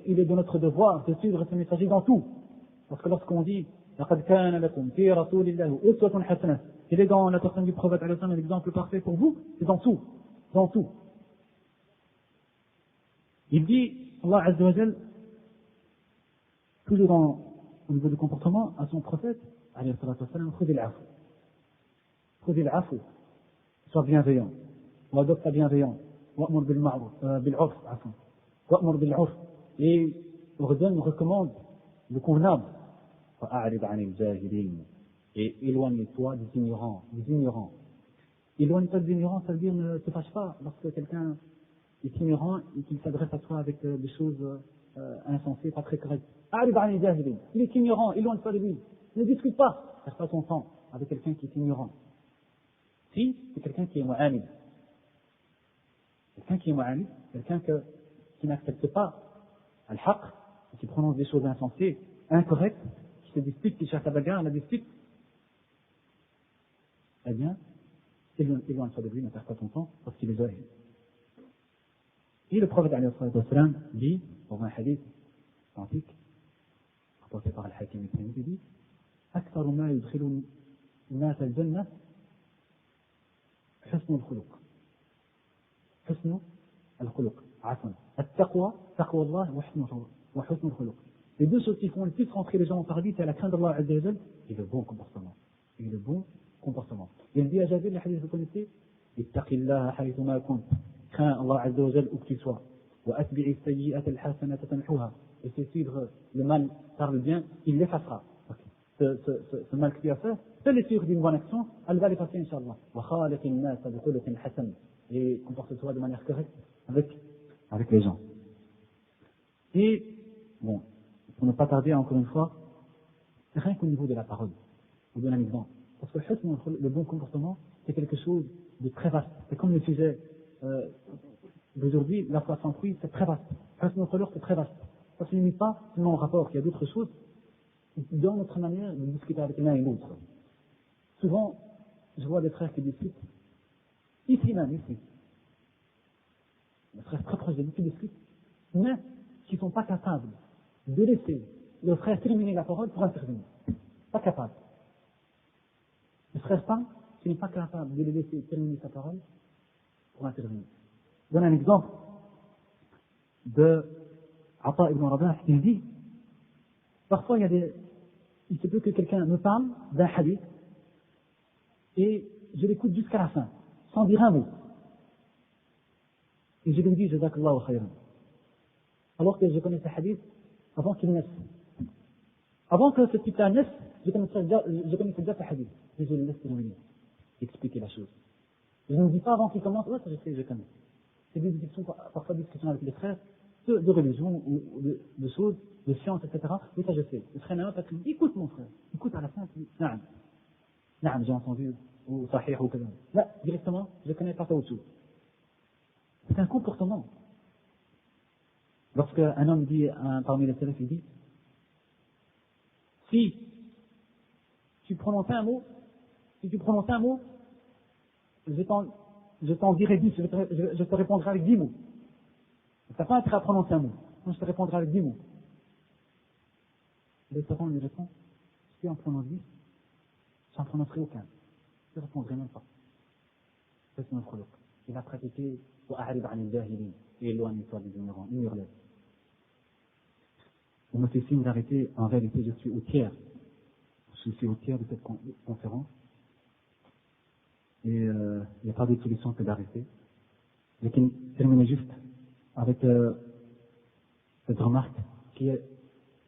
il est de notre devoir de suivre ce messager dans tout. Parce que lorsqu'on dit, لَقَدْ كَانَ لَكُمْ فِي رَسُولِ اللَّهِ أُسْوَةٌ حَسَنَةٌ, il est dans la personne du prophète alayhi salam l'exemple parfait pour vous, c'est dans tout. Dans tout. Il dit, Allah Azza wa Jalla, toujours au niveau du comportement, à son prophète, alayhi salatu wa salam, خذ العفو, sois bienveillant, ou adopte la bienveillance, وأمر بالعرف, وأمر بالعرف, et ordonne, recommande le convenable, فأعرض عن الجاهلين, et éloigne-toi des ignorants. Éloigne-toi des ignorants, ça veut dire ne te fâche pas lorsque quelqu'un est ignorant et qu'il s'adresse à toi avec des choses insensées, pas très correctes. أعرض عن الجاهلين, il est ignorant, éloigne-toi de lui, ne discute pas, perds pas ton temps avec quelqu'un qui est ignorant. Si c'est quelqu'un qui est mu'anid, quelqu'un qui n'accepte pas al-haq, qui prononce des choses insensées, incorrectes, qui se dispute, qui cherche la bagarre, la dispute, eh bien, éloigne-toi de lui, ne perds pas ton temps, parce qu'il est jahil. Et le prophète alayhi salam dit, dans un hadith authentique, rapporté par al-Hakim al-Tirmidhi, dit أكثر ما يدخل الناس الجنة حسن الخلق عفوا التقوى تقوى الله وحسن الخلق. Les deux choses qui font le plus rentrer les gens au paradis, c'est la crainte d'Allah Azza wa Jalla et le bon comportement. Il dit à Jabir, le hadith, vous connaissez, ittaqillaha haythuma kunt, crains Allah Azza wa Jalla où que tu sois, wa atbi'i sayyi'ata al-hasanata tamhuha, et c'est suivre le mal par le bien, il l'effacera. Ce mal que tu as fait, fais-le suivre d'une bonne action, elle va l'effacer, Inch'Allah. Wa khaliqin nas bi khuluqin hasan, et comporte-toi de manière correcte avec les gens. Et, bon, pour ne pas tarder encore une fois, rien qu'au niveau de la parole, je vous donne un exemple. Parce que le bon comportement, c'est quelque chose de très vaste. C'est comme le sujet d'aujourd'hui, la foi sans fruit, c'est très vaste. C'est très vaste. Ça ne se limite pas seulement au rapport, il y a d'autres choses dans notre manière de discuter avec l'un et l'autre. Souvent, je vois des frères qui discutent, ici, des frères très proches de nous qui discutent, mais qui ne sont pas capables de laisser le frère terminer la parole pour intervenir. Pas capable. Le frère femme qui n'est pas capable de le laisser terminer sa parole pour intervenir. Je donne un exemple de Ata ibn Rabah, il dit, parfois il se peut que quelqu'un me parle d'un hadith et je l'écoute jusqu'à la fin, sans dire un mot. Et je lui dis, Jazakallahu khayran. Alors que je connais ce hadith avant qu'il naisse. Avant que ce type-là naisse, je connaissais déjà ce hadith. Et je le laisse terminer, expliquer la chose. Je ne dis pas avant qu'il commence, ouais, ça je connais. C'est des discussions, parfois des discussions avec les frères, de religion, ou de choses, de sciences, etc. Oui, ça je sais. Le frère n'a pas dit, écoute mon frère, écoute à la fin, tu dis, Naam, j'ai entendu, ou sahih, ou comme ça. Là, directement, je connais pas ça au-dessous. C'est un comportement. Lorsque un homme dit, parmi les salafs, il dit, si tu prononces un mot, je t'en dirai 10, je te répondrai avec 10 mots. Tu n'as pas intérêt à prononcer un mot. Moi, je te répondrai avec 10 mots. Le savant lui répond, si on prononce 10, je n'en prononcerai aucun. Je ne répondrai même pas. C'est mon khuluq. Il a pratiqué وأعرض عن الجاهلين et éloigne-toi des ignorants, ignore-les. On me fait signe d'arrêter, en réalité je suis au tiers. Je suis au tiers de cette conférence. Et il n'y a pas d'autre solution que d'arrêter. Je vais terminer juste avec cette remarque qui est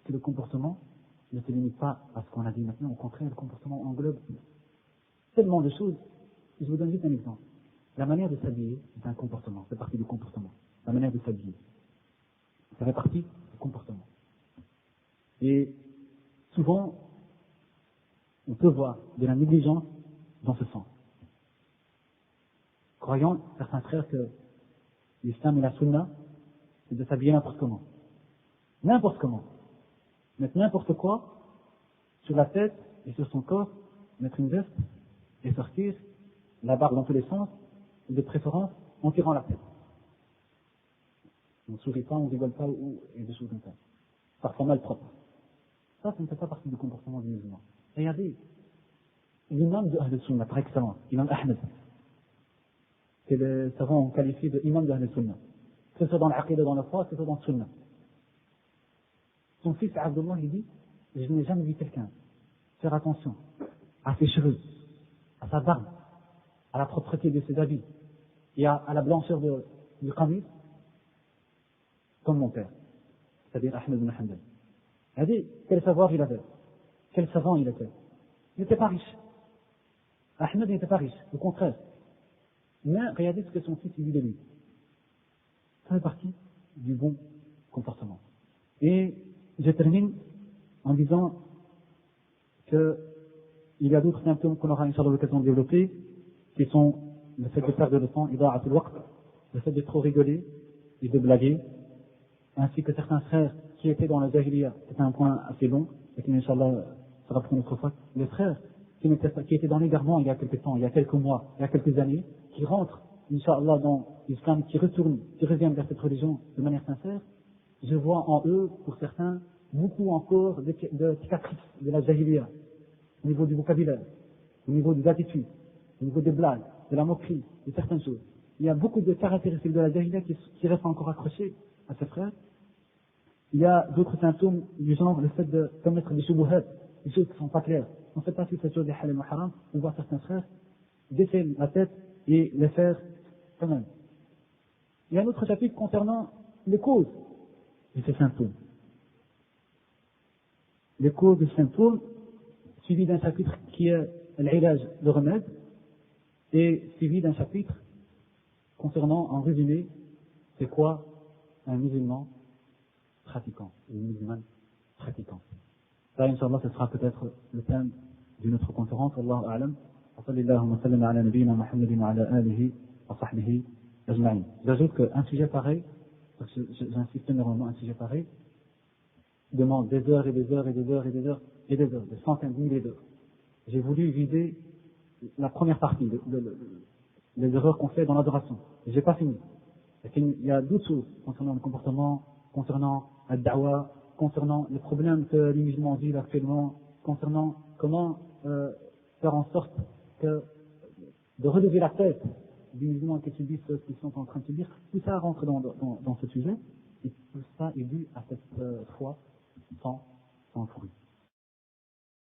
que le comportement ne se limite pas à ce qu'on a dit maintenant. Au contraire, le comportement englobe tellement de choses. Je vous donne juste un exemple. La manière de s'habiller, c'est un comportement, c'est partie du comportement. La manière de s'habiller, ça fait partie du comportement. Et souvent, on peut voir de la négligence dans ce sens. Croyant, certains frères, que l'islam et la sunna, c'est de s'habiller n'importe comment. N'importe comment. Mettre n'importe quoi sur la tête et sur son corps, mettre une veste et sortir, la barbe dans tous les sens, de préférence en tirant la tête. On ne sourit pas, on ne rigole pas, et des choses comme ça. Parfois mal propre. Ça ne fait pas partie du comportement du musulman. Regardez, l'imam de Ahl Sunnah, par excellence, l'imam Ahmed, que les savants ont qualifié de imam de Ahl Sunnah, que ce soit dans l'aqida, dans la foi, que ce soit dans le Sunnah. Son fils Abdullah, il dit, je n'ai jamais vu quelqu'un faire attention à ses cheveux, à sa barbe, à la propreté de ses habits et à la blancheur du qamis comme mon père, c'est-à-dire Ahmed ibn Hanbal. Il a dit, quel savoir il avait, quel savant il était. Il n'était pas riche. Ahmed n'était pas riche, au contraire. Mais regardez ce que son fils dit de lui. Ça fait partie du bon comportement. Et je termine en disant qu'il y a d'autres symptômes qu'on aura inchallah l'occasion de développer, qui sont le fait de perdre le temps, ida'atul waqt, le fait de trop rigoler et de blaguer, ainsi que certains frères qui étaient dans la jahiliya, c'est un point assez long, et qui inchallah sera pour une autre fois, les frères qui étaient dans l'égarement il y a quelques temps, il y a quelques mois, il y a quelques années, qui rentrent, inchallah, dans l'islam, qui retournent, qui reviennent vers cette religion de manière sincère, je vois en eux, pour certains, beaucoup encore de cicatrices de la jahiliya, au niveau du vocabulaire, au niveau des attitudes, au niveau des blagues, de la moquerie, de certaines choses. Il y a beaucoup de caractéristiques de la jahiliya qui restent encore accrochées à ces frères. Il y a d'autres symptômes du genre le fait de commettre des shubuhat, des choses qui ne sont pas claires. On ne sait pas si cette chose est halal ou haram. On voit certains frères baisser la tête et les faire quand même. Il y a un autre chapitre concernant les causes de ces symptômes. Les causes des symptômes, suivi d'un chapitre qui est l'ilaj, le remède, et suivi d'un chapitre concernant, en résumé, c'est quoi un musulman pratiquant, une musulmane pratiquante. Ça, Inch'Allah, ce sera peut-être le thème d'une autre conférence. Wallahu a'lam. Wa sallallahu wa sallam ala nabiyyina Muhammadin wa ala alihi wa sahbihi ajma'in. J'ajoute qu'un sujet pareil, parce que j'insiste énormément, un sujet pareil, demande des heures et des heures et des heures et des heures et des heures, des centaines de milliers d'heures. J'ai voulu viser la première partie, les erreurs qu'on fait dans l'adoration. Et j'ai pas fini. Il y a d'autres choses concernant le comportement, concernant la da'wa, concernant les problèmes que les musulmans vivent actuellement, concernant comment faire en sorte de relever la tête des musulmans qui subissent ce qu'ils sont en train de subir. Tout ça rentre dans ce sujet, et tout ça est dû à cette foi sans fruit.